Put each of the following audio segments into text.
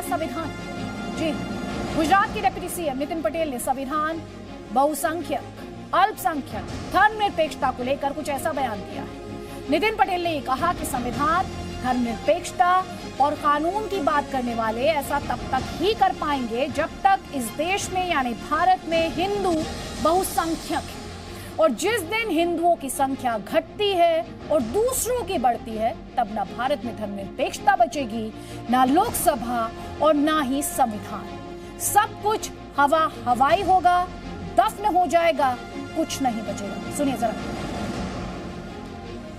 संविधान। जी, गुजरात के deputy CM Nitin Patel ने संविधान, बहुसंख्यक, अल्पसंख्यक, धर्मनिरपेक्षता को लेकर कुछ ऐसा बयान दिया है। नितिन पटेल ने कहा कि संविधान, धर्मनिरपेक्षता और कानून की बात करने वाले ऐसा तब तक ही कर पाएंगे जब तक इस देश में यानी भारत में हिंदू बहुसंख्यक है। और जिस दिन हिंदुओं की संख्या घटती है और दूसरों की बढ़ती है, तब ना भारत में धर्मनिरपेक्षता बचेगी, ना लोकसभा और ना ही संविधान। सब कुछ हवाई होगा, दफन हो जाएगा, कुछ नहीं बचेगा। सुनिए जरा।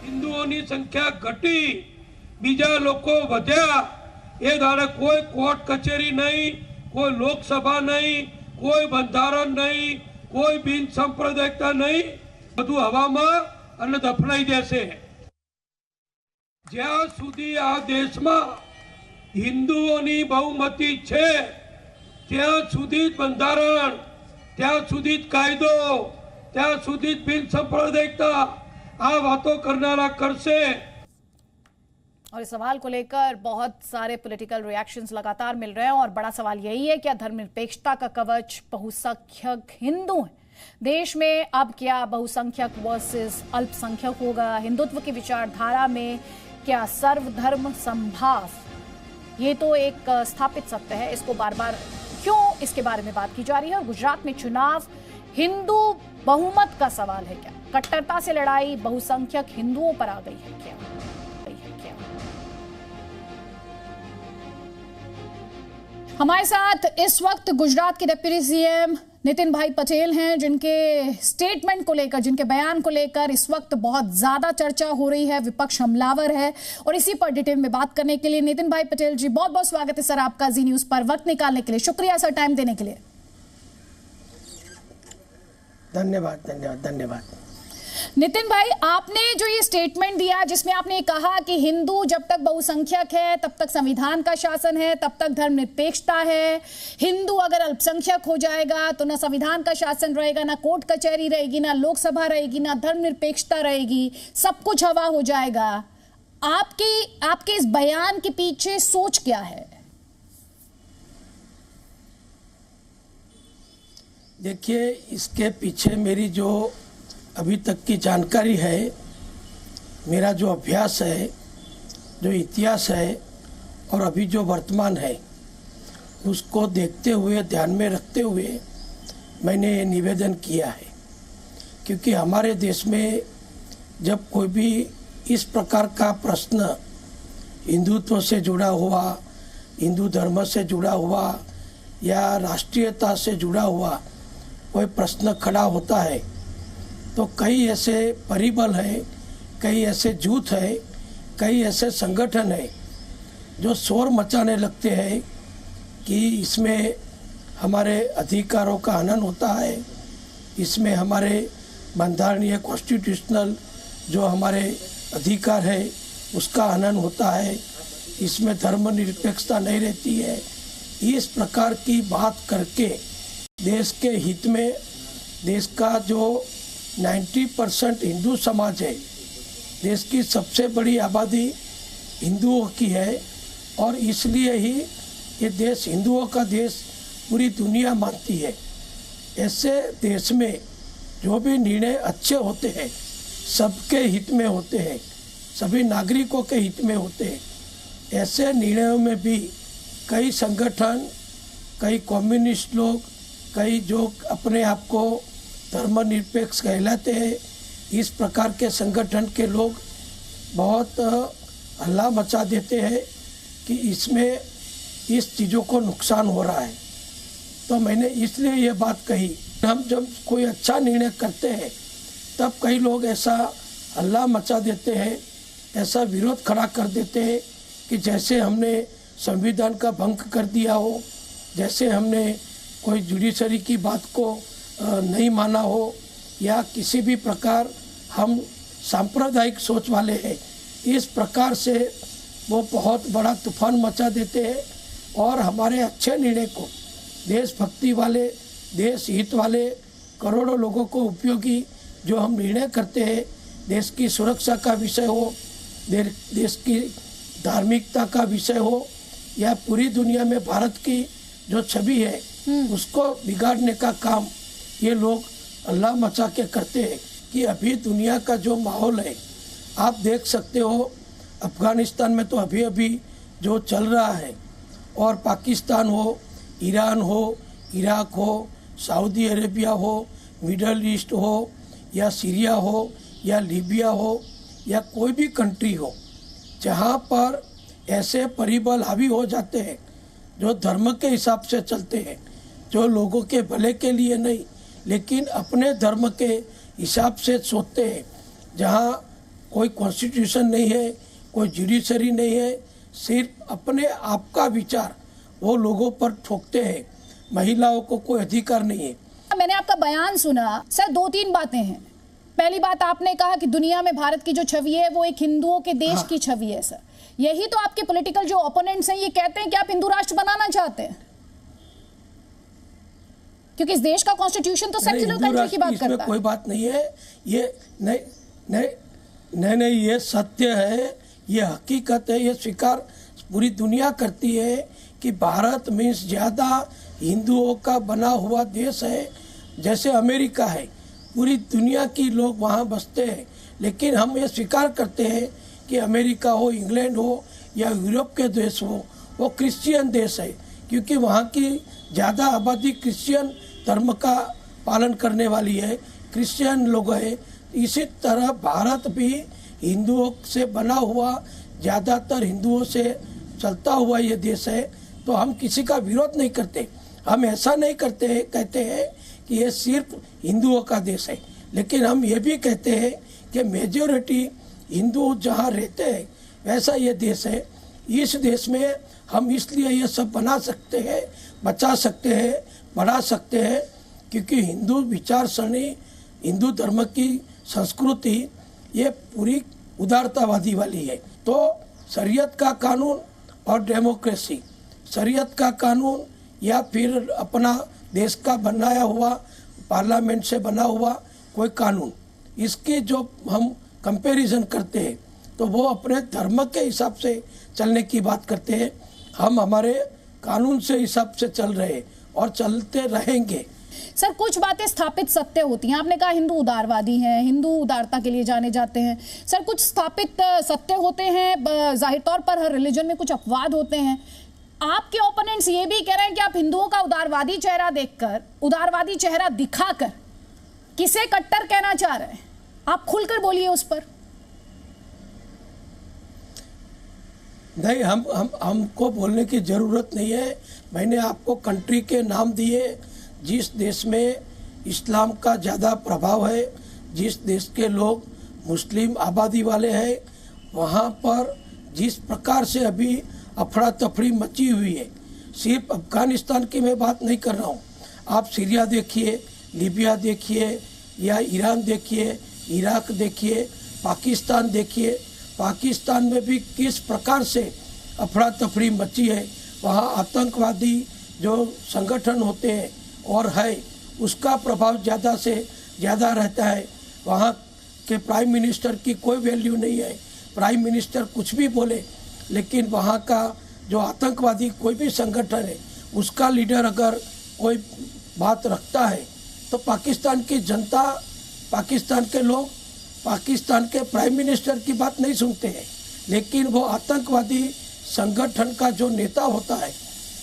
हिंदुओं की संख्या घटी, बीजा लोको વધ્યા, એ ધારે કોઈ કોર્ટ કચેરી नहीं, कोई लोकसभा नहीं, कोई બંધારણ नहीं, कोई बिन सांप्रदायिकता नहीं, બધું હવામાં અને દફનાઈ દેશે। જ્યાં સુધી આ દેશમાં હિન્દુઓની બહુમતી છે, ત્યાં સુધી જ બંધારણ, ત્યાં સુધી જ કાયદો, ત્યાં સુધી જ बिन सांप्रदायिकता आ बातों करनारा करसे। और इस सवाल को लेकर बहुत सारे पॉलिटिकल रिएक्शंस लगातार मिल रहे हैं और बड़ा सवाल यही है कि धर्मनिरपेक्षता का कवच बहुसंख्यक हिंदू हैं। देश में अब क्या बहुसंख्यक वर्सेस अल्पसंख्यक होगा? हिंदुत्व की विचारधारा में क्या सर्वधर्म संभाव, ये तो एक स्थापित सत्य है, इसको बार बार क्यों इसके बारे में बात की जा रही है? और गुजरात में चुनाव हिंदू बहुमत का सवाल है क्या? कट्टरता से लड़ाई बहुसंख्यक हिंदुओं पर आ गई है क्या? हमारे साथ इस वक्त गुजरात के डिप्टी सीएम नितिन भाई पटेल हैं, जिनके स्टेटमेंट को लेकर, जिनके बयान को लेकर इस वक्त बहुत ज्यादा चर्चा हो रही है, विपक्ष हमलावर है। और इसी पर डिटेल में बात करने के लिए नितिन भाई पटेल जी, बहुत बहुत स्वागत है सर आपका जी न्यूज पर, वक्त निकालने के लिए शुक्रिया सर, टाइम देने के लिए। धन्यवाद धन्यवाद धन्यवाद। नितिन भाई, आपने जो ये स्टेटमेंट दिया जिसमें आपने कहा कि हिंदू जब तक बहुसंख्यक है तब तक संविधान का शासन है, तब तक धर्मनिरपेक्षता है, हिंदू अगर अल्पसंख्यक हो जाएगा तो ना संविधान का शासन रहेगा, ना कोर्ट कचहरी रहेगी, ना लोकसभा रहेगी, ना धर्मनिरपेक्षता रहेगी, सब कुछ हवा हो जाएगा। आपके इस बयान के पीछे सोच क्या है? देखिए, इसके पीछे मेरी जो अभी तक की जानकारी है, मेरा जो अभ्यास है, जो इतिहास है और अभी जो वर्तमान है, उसको देखते हुए, ध्यान में रखते हुए मैंने ये निवेदन किया है। क्योंकि हमारे देश में जब कोई भी इस प्रकार का प्रश्न हिंदुत्व से जुड़ा हुआ, हिंदू धर्म से जुड़ा हुआ या राष्ट्रीयता से जुड़ा हुआ कोई प्रश्न खड़ा होता है, तो कई ऐसे परिबल हैं, कई ऐसे जूथ हैं, कई ऐसे संगठन हैं जो शोर मचाने लगते हैं कि इसमें हमारे अधिकारों का हनन होता है, इसमें हमारे बंधारणीय कॉन्स्टिट्यूशनल जो हमारे अधिकार है उसका हनन होता है, इसमें धर्मनिरपेक्षता नहीं रहती है। इस प्रकार की बात करके देश के हित में, देश का जो 90% हिंदू समाज है, देश की सबसे बड़ी आबादी हिंदुओं की है और इसलिए ही ये देश हिंदुओं का देश पूरी दुनिया मानती है। ऐसे देश में जो भी निर्णय अच्छे होते हैं, सबके हित में होते हैं, सभी नागरिकों के हित में होते हैं, ऐसे निर्णयों में भी कई संगठन, कई कम्युनिस्ट लोग, कई जो अपने आप को धर्मनिरपेक्ष कहलाते हैं, इस प्रकार के संगठन के लोग बहुत हल्ला मचा देते हैं कि इसमें इस चीज़ों को नुकसान हो रहा है। तो मैंने इसलिए ये बात कही, हम जब कोई अच्छा निर्णय करते हैं तब कई लोग ऐसा हल्ला मचा देते हैं, ऐसा विरोध खड़ा कर देते हैं कि जैसे हमने संविधान का भंग कर दिया हो, जैसे हमने कोई जुडिशरी की बात को नहीं माना हो या किसी भी प्रकार हम सांप्रदायिक सोच वाले हैं। इस प्रकार से वो बहुत बड़ा तूफान मचा देते हैं और हमारे अच्छे निर्णय को, देशभक्ति वाले, देश हित वाले करोड़ों लोगों को उपयोगी जो हम निर्णय करते हैं, देश की सुरक्षा का विषय हो, देश की धार्मिकता का विषय हो, या पूरी दुनिया में भारत की जो छवि है उसको बिगाड़ने का काम ये लोग अल्लाह मचा के करते हैं। कि अभी दुनिया का जो माहौल है आप देख सकते हो, अफगानिस्तान में तो अभी अभी जो चल रहा है, और पाकिस्तान हो, ईरान हो, इराक हो, सऊदी अरेबिया हो, मिडल ईस्ट हो, या सीरिया हो, या लीबिया हो, या कोई भी कंट्री हो, जहाँ पर ऐसे परिबल हावी हो जाते हैं जो धर्म के हिसाब से चलते हैं, जो लोगों के भले के लिए नहीं लेकिन अपने धर्म के हिसाब से सोचते हैं, जहाँ कोई कॉन्स्टिट्यूशन नहीं है, कोई जुडिशरी नहीं है, सिर्फ अपने आप का विचार वो लोगों पर ठोकते हैं। महिलाओं को कोई अधिकार नहीं है। मैंने आपका बयान सुना सर, 2-3 बातें हैं। पहली बात आपने कहा कि दुनिया में भारत की जो छवि है वो एक हिंदुओं के देश की छवि है। सर, यही तो आपके पॉलिटिकल जो ओपोनेंट्स हैं ये कहते हैं कि आप हिंदू राष्ट्र बनाना चाहते हैं, क्योंकि इस देश का कॉन्स्टिट्यूशन तो सेक्युलर कंट्री की बात करता है। कोई बात नहीं है, ये नहीं, ये सत्य है, ये हकीकत है, ये स्वीकार पूरी दुनिया करती है कि भारत में ज्यादा हिंदुओं का बना हुआ देश है। जैसे अमेरिका है, पूरी दुनिया की लोग वहाँ बसते हैं, लेकिन हम ये स्वीकार करते हैं कि अमेरिका हो, इंग्लैंड हो, या यूरोप के देश हो, वो क्रिश्चियन देश है, क्योंकि वहाँ की ज़्यादा आबादी क्रिश्चियन धर्म का पालन करने वाली है, क्रिश्चियन लोग हैं। इसी तरह भारत भी हिंदुओं से बना हुआ, ज़्यादातर हिंदुओं से चलता हुआ ये देश है। तो हम किसी का विरोध नहीं करते, हम ऐसा नहीं करते हैं, कहते हैं कि ये सिर्फ हिंदुओं का देश है, लेकिन हम ये भी कहते हैं कि मेजॉरिटी हिंदू जहाँ रहते हैं वैसा ये देश है। इस देश में हम इसलिए ये सब बना सकते हैं, बचा सकते हैं, बढ़ा सकते हैं, क्योंकि हिंदू विचारसरणी, हिंदू धर्म की संस्कृति ये पूरी उदारतावादी वाली है। तो शरीयत का कानून और डेमोक्रेसी, शरीयत का कानून या फिर अपना देश का बनाया हुआ पार्लियामेंट से बना हुआ कोई कानून, इसकी जो हम कंपैरिजन करते हैं तो वो अपने धर्म के हिसाब से चलने की बात करते हैं। हम हमारे कानून से हिसाब से चल रहे हैं और चलते रहेंगे। सर, कुछ बातें स्थापित सत्य होती हैं। आपने कहा हिंदू उदारवादी हैं, हिंदू उदारता के लिए जाने जाते हैं। सर, कुछ स्थापित सत्य होते हैं, जाहिर तौर पर हर रिलीजन में कुछ अपवाद होते हैं। आपके ओपोनेंट्स ये भी कह रहे हैं कि आप हिंदुओं का उदारवादी चेहरा देखकर, उदारवादी चेहरा दिखाकर किसे कट्टर कहना चाह रहे हैं? आप खुलकर बोलिए उस पर। नहीं, हमको बोलने की जरूरत नहीं है। मैंने आपको कंट्री के नाम दिए, जिस देश में इस्लाम का ज़्यादा प्रभाव है, जिस देश के लोग मुस्लिम आबादी वाले हैं, वहाँ पर जिस प्रकार से अभी अफरा तफड़ी मची हुई है। सिर्फ अफगानिस्तान की मैं बात नहीं कर रहा हूँ, आप सीरिया देखिए, लीबिया देखिए, या ईरान देखिए, इराक देखिए, पाकिस्तान देखिए। पाकिस्तान में भी किस प्रकार से अफरा तफड़ी मची है। वहाँ आतंकवादी जो संगठन होते हैं और है, उसका प्रभाव ज़्यादा से ज़्यादा रहता है। वहाँ के प्राइम मिनिस्टर की कोई वैल्यू नहीं है, प्राइम मिनिस्टर कुछ भी बोले, लेकिन वहाँ का जो आतंकवादी कोई भी संगठन है, उसका लीडर अगर कोई बात रखता है तो पाकिस्तान की जनता, पाकिस्तान के लोग पाकिस्तान के प्राइम मिनिस्टर की बात नहीं सुनते हैं, लेकिन वो आतंकवादी संगठन का जो नेता होता है,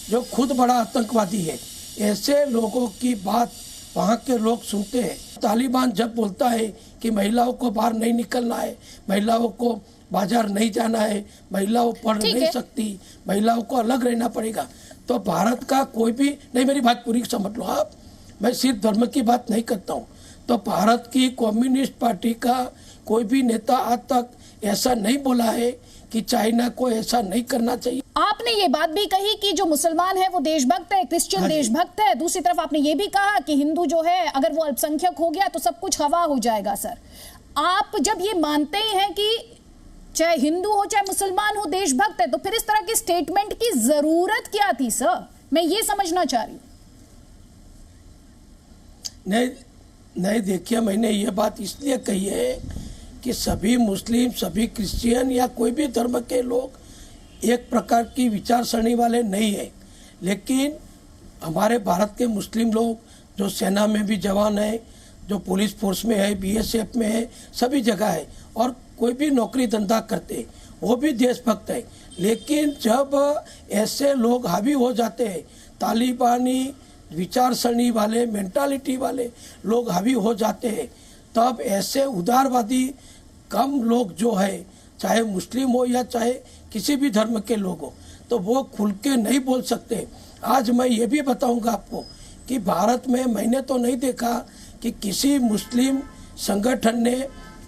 जो खुद बड़ा आतंकवादी है, ऐसे लोगों की बात वहाँ के लोग सुनते हैं। तालिबान जब बोलता है कि महिलाओं को बाहर नहीं निकलना है, महिलाओं को बाजार नहीं जाना है, महिलाओं पढ़ नहीं सकती, महिलाओं को अलग रहना पड़ेगा, तो भारत का कोई भी नहीं, मेरी बात पूरी समझ लो आप, मैं सिर्फ धर्म की बात नहीं करता हूँ। तो भारत की कम्युनिस्ट पार्टी का कोई भी नेता आज तक ऐसा नहीं बोला है कि चाइना को ऐसा नहीं करना चाहिए। आपने ये बात भी कही कि जो मुसलमान है वो देशभक्त है, क्रिश्चियन देशभक्त है। दूसरी तरफ आपने ये भी कहा कि हिंदू जो है अगर वो अल्पसंख्यक हो गया तो सब कुछ हवा हो जाएगा। सर, आप जब ये मानते ही हैं कि चाहे हिंदू हो चाहे मुसलमान हो देशभक्त है, तो फिर इस तरह की स्टेटमेंट की जरूरत क्या थी? सर, मैं ये समझना चाह रही हूँ। नहीं, देखिए, मैंने ये बात इसलिए कही है कि सभी मुस्लिम, सभी क्रिश्चियन या कोई भी धर्म के लोग एक प्रकार की विचारसरणी वाले नहीं है, लेकिन हमारे भारत के मुस्लिम लोग जो सेना में भी जवान है, जो पुलिस फोर्स में है, बीएसएफ में है, सभी जगह है, और कोई भी नौकरी धंधा करते वो भी देशभक्त है। लेकिन जब ऐसे लोग हावी हो जाते हैं, तालिबानी विचारसरणी वाले, मेंटालिटी वाले लोग हावी हो जाते हैं, तब ऐसे उदारवादी कम लोग जो है, चाहे मुस्लिम हो या चाहे किसी भी धर्म के लोग हो, तो वो खुल के नहीं बोल सकते। आज मैं ये भी बताऊंगा आपको कि भारत में मैंने तो नहीं देखा कि किसी मुस्लिम संगठन ने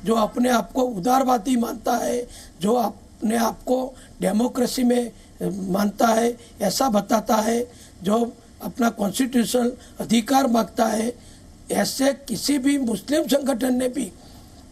जो अपने आप को उदारवादी मानता है, जो अपने आप को डेमोक्रेसी में मानता है, ऐसा बताता है, जो अपना कॉन्स्टिट्यूशनल अधिकार मांगता है, ऐसे किसी भी मुस्लिम संगठन ने भी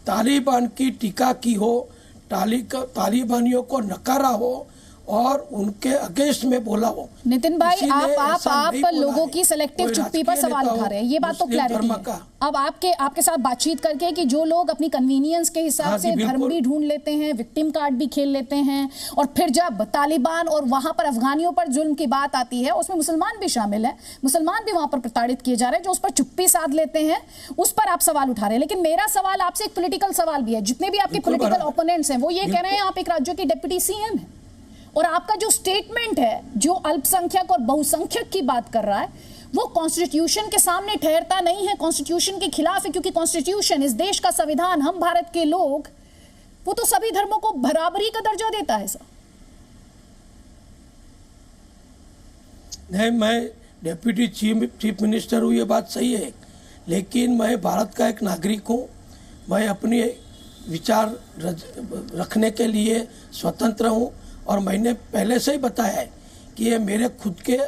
तालिबान की टीका की हो, तालिबानियों को नकारा हो और उनके अगेंस्ट में बोला हो। नितिन भाई, आप लोगों की कोई सिलेक्टिव चुप्पी पर राजकीय सवाल नेता उठा रहे हैं, ये हो, बात तो मुस्लिम क्लैरिटी धर्म है। का। अब आपके साथ बातचीत करके कि जो लोग अपनी कन्वीनियंस के हिसाब हाँ जी, से धर्म बिल्कुल। भी ढूंढ लेते हैं, विक्टिम कार्ड भी खेल लेते हैं, और फिर जब तालिबान और वहां पर अफगानियों पर जुल्म की बात आती है, उसमें मुसलमान भी शामिल है, मुसलमान भी वहां पर प्रताड़ित किए जा रहे हैं, जो उस पर चुप्पी साध लेते हैं, उस पर आप सवाल उठा रहे हैं। लेकिन मेरा सवाल आपसे एक पॉलिटिकल सवाल भी है। जितने भी आपके बिल्कुल पॉलिटिकल बराबर। ओपोनेंट्स हैं वो ये कह रहे हैं आप एक राज्य की डिप्टी सीएम है, और आपका जो स्टेटमेंट है जो अल्पसंख्यक और बहुसंख्यक की बात कर रहा है वो कॉन्स्टिट्यूशन के सामने ठहरता नहीं है, कॉन्स्टिट्यूशन के खिलाफ है, क्योंकि कॉन्स्टिट्यूशन, इस देश का संविधान, हम भारत के लोग, वो तो सभी धर्मों को बराबरी का दर्जा देता है। सर नहीं, मैं डेप्यूटी चीफ मिनिस्टर हूँ, ये बात सही है, लेकिन मैं भारत का एक नागरिक हूँ। मैं अपने विचार रखने के लिए स्वतंत्र हूँ, और मैंने पहले से ही बताया है कि ये मेरे खुद के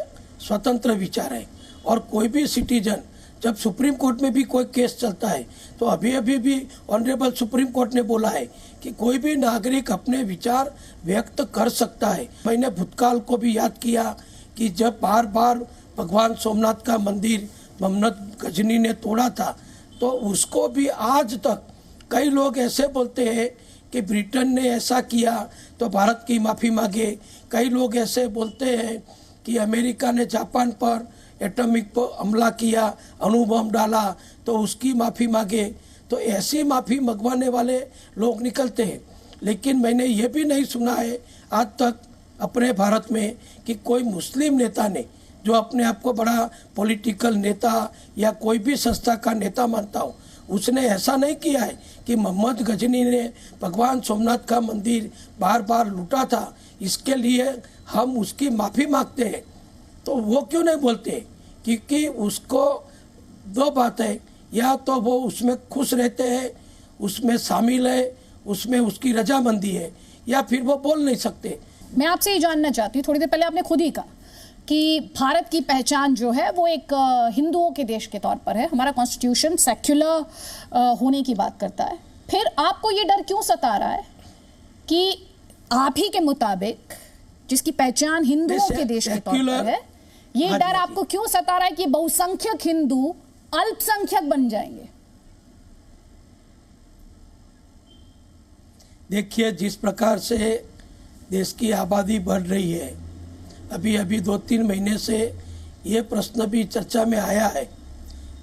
स्वतंत्र विचार हैं। और कोई भी सिटीजन, जब सुप्रीम कोर्ट में भी कोई केस चलता है, तो अभी भी ऑनरेबल सुप्रीम कोर्ट ने बोला है कि कोई भी नागरिक अपने विचार व्यक्त कर सकता है। मैंने भूतकाल को भी याद किया कि जब बार बार भगवान सोमनाथ का मंदिर मोहम्मद गजनी ने तोड़ा था, तो उसको भी आज तक कई लोग ऐसे बोलते हैं कि ब्रिटेन ने ऐसा किया तो भारत की माफ़ी मांगे। कई लोग ऐसे बोलते हैं कि अमेरिका ने जापान पर एटॉमिक पर हमला किया, अणु बम डाला, तो उसकी माफ़ी मांगे। तो ऐसी माफ़ी मंगवाने वाले लोग निकलते हैं, लेकिन मैंने ये भी नहीं सुना है आज तक अपने भारत में कि कोई मुस्लिम नेता ने, जो अपने आप को बड़ा पॉलिटिकल नेता या कोई भी संस्था का नेता मानता हो, उसने ऐसा नहीं किया है कि मोहम्मद गजनी ने भगवान सोमनाथ का मंदिर बार बार लूटा था, इसके लिए हम उसकी माफ़ी मांगते हैं। तो वो क्यों नहीं बोलते? क्योंकि उसको दो बात है, या तो वो उसमें खुश रहते हैं, उसमें शामिल है, उसमें उसकी रजामंदी है, या फिर वो बोल नहीं सकते। मैं आपसे ये जानना चाहती हूँ, थोड़ी देर पहले आपने खुद ही कहा कि भारत की पहचान जो है वो एक हिंदुओं के देश के तौर पर है, हमारा कॉन्स्टिट्यूशन सेक्युलर होने की बात करता है। फिर आपको ये डर क्यों सता रहा है कि आप ही के मुताबिक जिसकी पहचान हिंदुओं के देश के तौर पर है, ये डर आपको क्यों सता रहा है कि बहुसंख्यक हिंदू अल्पसंख्यक बन जाएंगे? देखिए, जिस प्रकार से देश की आबादी बढ़ रही है, अभी 2-3 महीने से ये प्रश्न भी चर्चा में आया है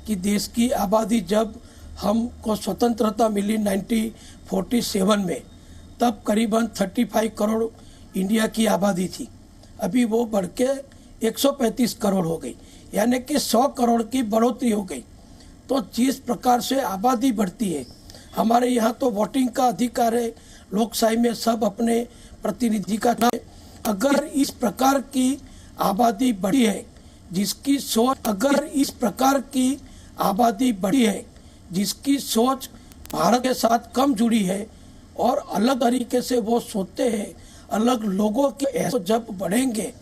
कि देश की आबादी, जब हमको स्वतंत्रता मिली 1947 में, तब करीबन 35 करोड़ इंडिया की आबादी थी। अभी वो बढ़ के 135 करोड़ हो गई, यानी कि 100 करोड़ की बढ़ोतरी हो गई। तो जिस प्रकार से आबादी बढ़ती है, हमारे यहाँ तो वोटिंग का अधिकार है, लोकशाही में सब अपने प्रतिनिधि का, अगर इस प्रकार की आबादी बढ़ी है, जिसकी सोच, अगर इस प्रकार की आबादी बढ़ी है जिसकी सोच भारत के साथ कम जुड़ी है और अलग तरीके से वो सोचते हैं, अलग लोगों के जब बढ़ेंगे,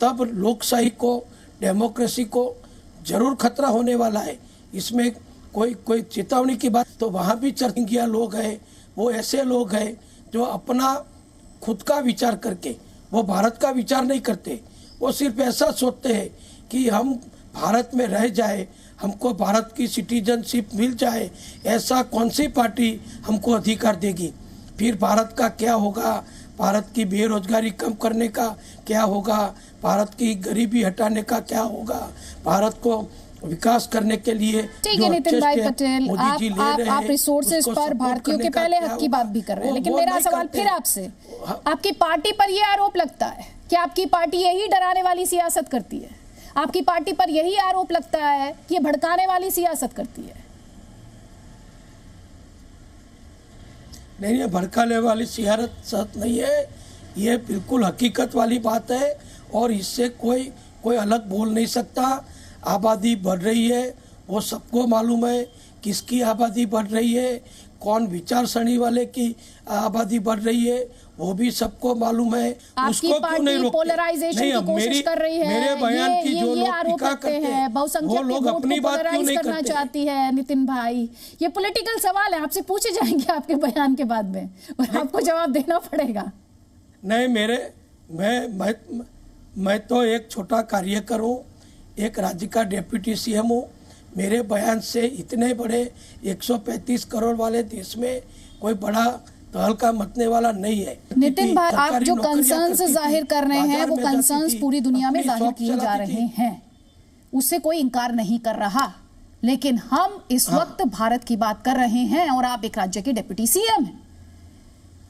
तब लोकशाही को, डेमोक्रेसी को जरूर खतरा होने वाला है। इसमें कोई चेतावनी की बात, तो वहाँ भी चर्चिंगिया लोग हैं, वो ऐसे लोग हैं जो अपना खुद का विचार करके, वो भारत का विचार नहीं करते, वो सिर्फ ऐसा सोचते हैं कि हम भारत में रह जाए, हमको भारत की सिटीजनशिप मिल जाए, ऐसा कौन सी पार्टी हमको अधिकार देगी, फिर भारत का क्या होगा, भारत की बेरोजगारी कम करने का क्या होगा, भारत की गरीबी हटाने का क्या होगा, भारत को विकास करने के लिए ठीक है नितिन भाई पटेल, आप रिसोर्सेज पर भारतीयों के पहले हक की बात भी कर रहे हैं, लेकिन मेरा सवाल फिर आपसे, आपकी पार्टी पर यह आरोप लगता है कि आपकी पार्टी यही डराने वाली सियासत करती है, आपकी पार्टी पर यही आरोप लगता है कि ये भड़काने वाली सियासत करती है। नहीं, ये भड़काने वाली सियासत नहीं है, ये बिल्कुल हकीकत वाली बात है और इससे कोई अलग बोल नहीं सकता। आबादी बढ़ रही है, वो सबको मालूम है किसकी आबादी बढ़ रही है, कौन विचारसरणी वाले की आबादी बढ़ रही है, वो भी सबको मालूम है। उसको क्यों नहीं रोकते? पोलराइजेशन की कोशिश कर रही है, मेरे बयान की जो लोग टीका करते हैं बहुसंख्यक लोग अपनी बात क्यों नहीं करना चाहती है। नितिन भाई, ये पॉलिटिकल सवाल है, आपसे पूछे जाएंगे आपके बयान के बाद में और आपको जवाब देना पड़ेगा। नहीं, मैं तो एक छोटा कार्यकर हूँ, एक राज्य का डिप्टी सीएम हूँ। मेरे बयान से इतने बड़े 135 करोड़ वाले देश में कोई बड़ा तहलका मचने वाला नहीं है। नितिन भाई, आप जो कंसर्न्स जाहिर कर रहे हैं वो कंसर्न्स पूरी दुनिया में जाहिर किए जा रहे हैं, उससे कोई इनकार नहीं कर रहा, लेकिन हम इस वक्त भारत की बात कर रहे हैं और आप एक राज्य के डिप्टी सीएम हैं।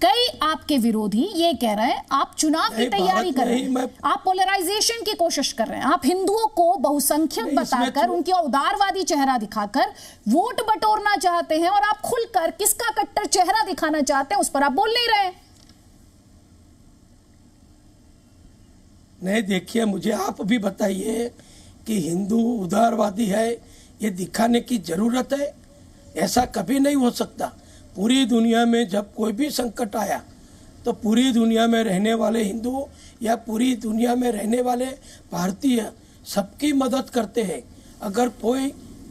कई आपके विरोधी ये कह रहे हैं आप चुनाव की तैयारी कर रहे हैं, आप पोलराइजेशन की कोशिश कर रहे हैं, आप हिंदुओं को बहुसंख्यक बताकर उनकी उदारवादी चेहरा दिखाकर वोट बटोरना चाहते हैं और आप खुलकर किसका कट्टर चेहरा दिखाना चाहते हैं उस पर आप बोल नहीं रहे। नहीं, देखिए, मुझे आप भी बताइए कि हिंदू उदारवादी है ये दिखाने की जरूरत है? ऐसा कभी नहीं हो सकता। पूरी दुनिया में जब कोई भी संकट आया तो पूरी दुनिया में रहने वाले हिंदू या पूरी दुनिया में रहने वाले भारतीय सबकी मदद करते हैं। अगर कोई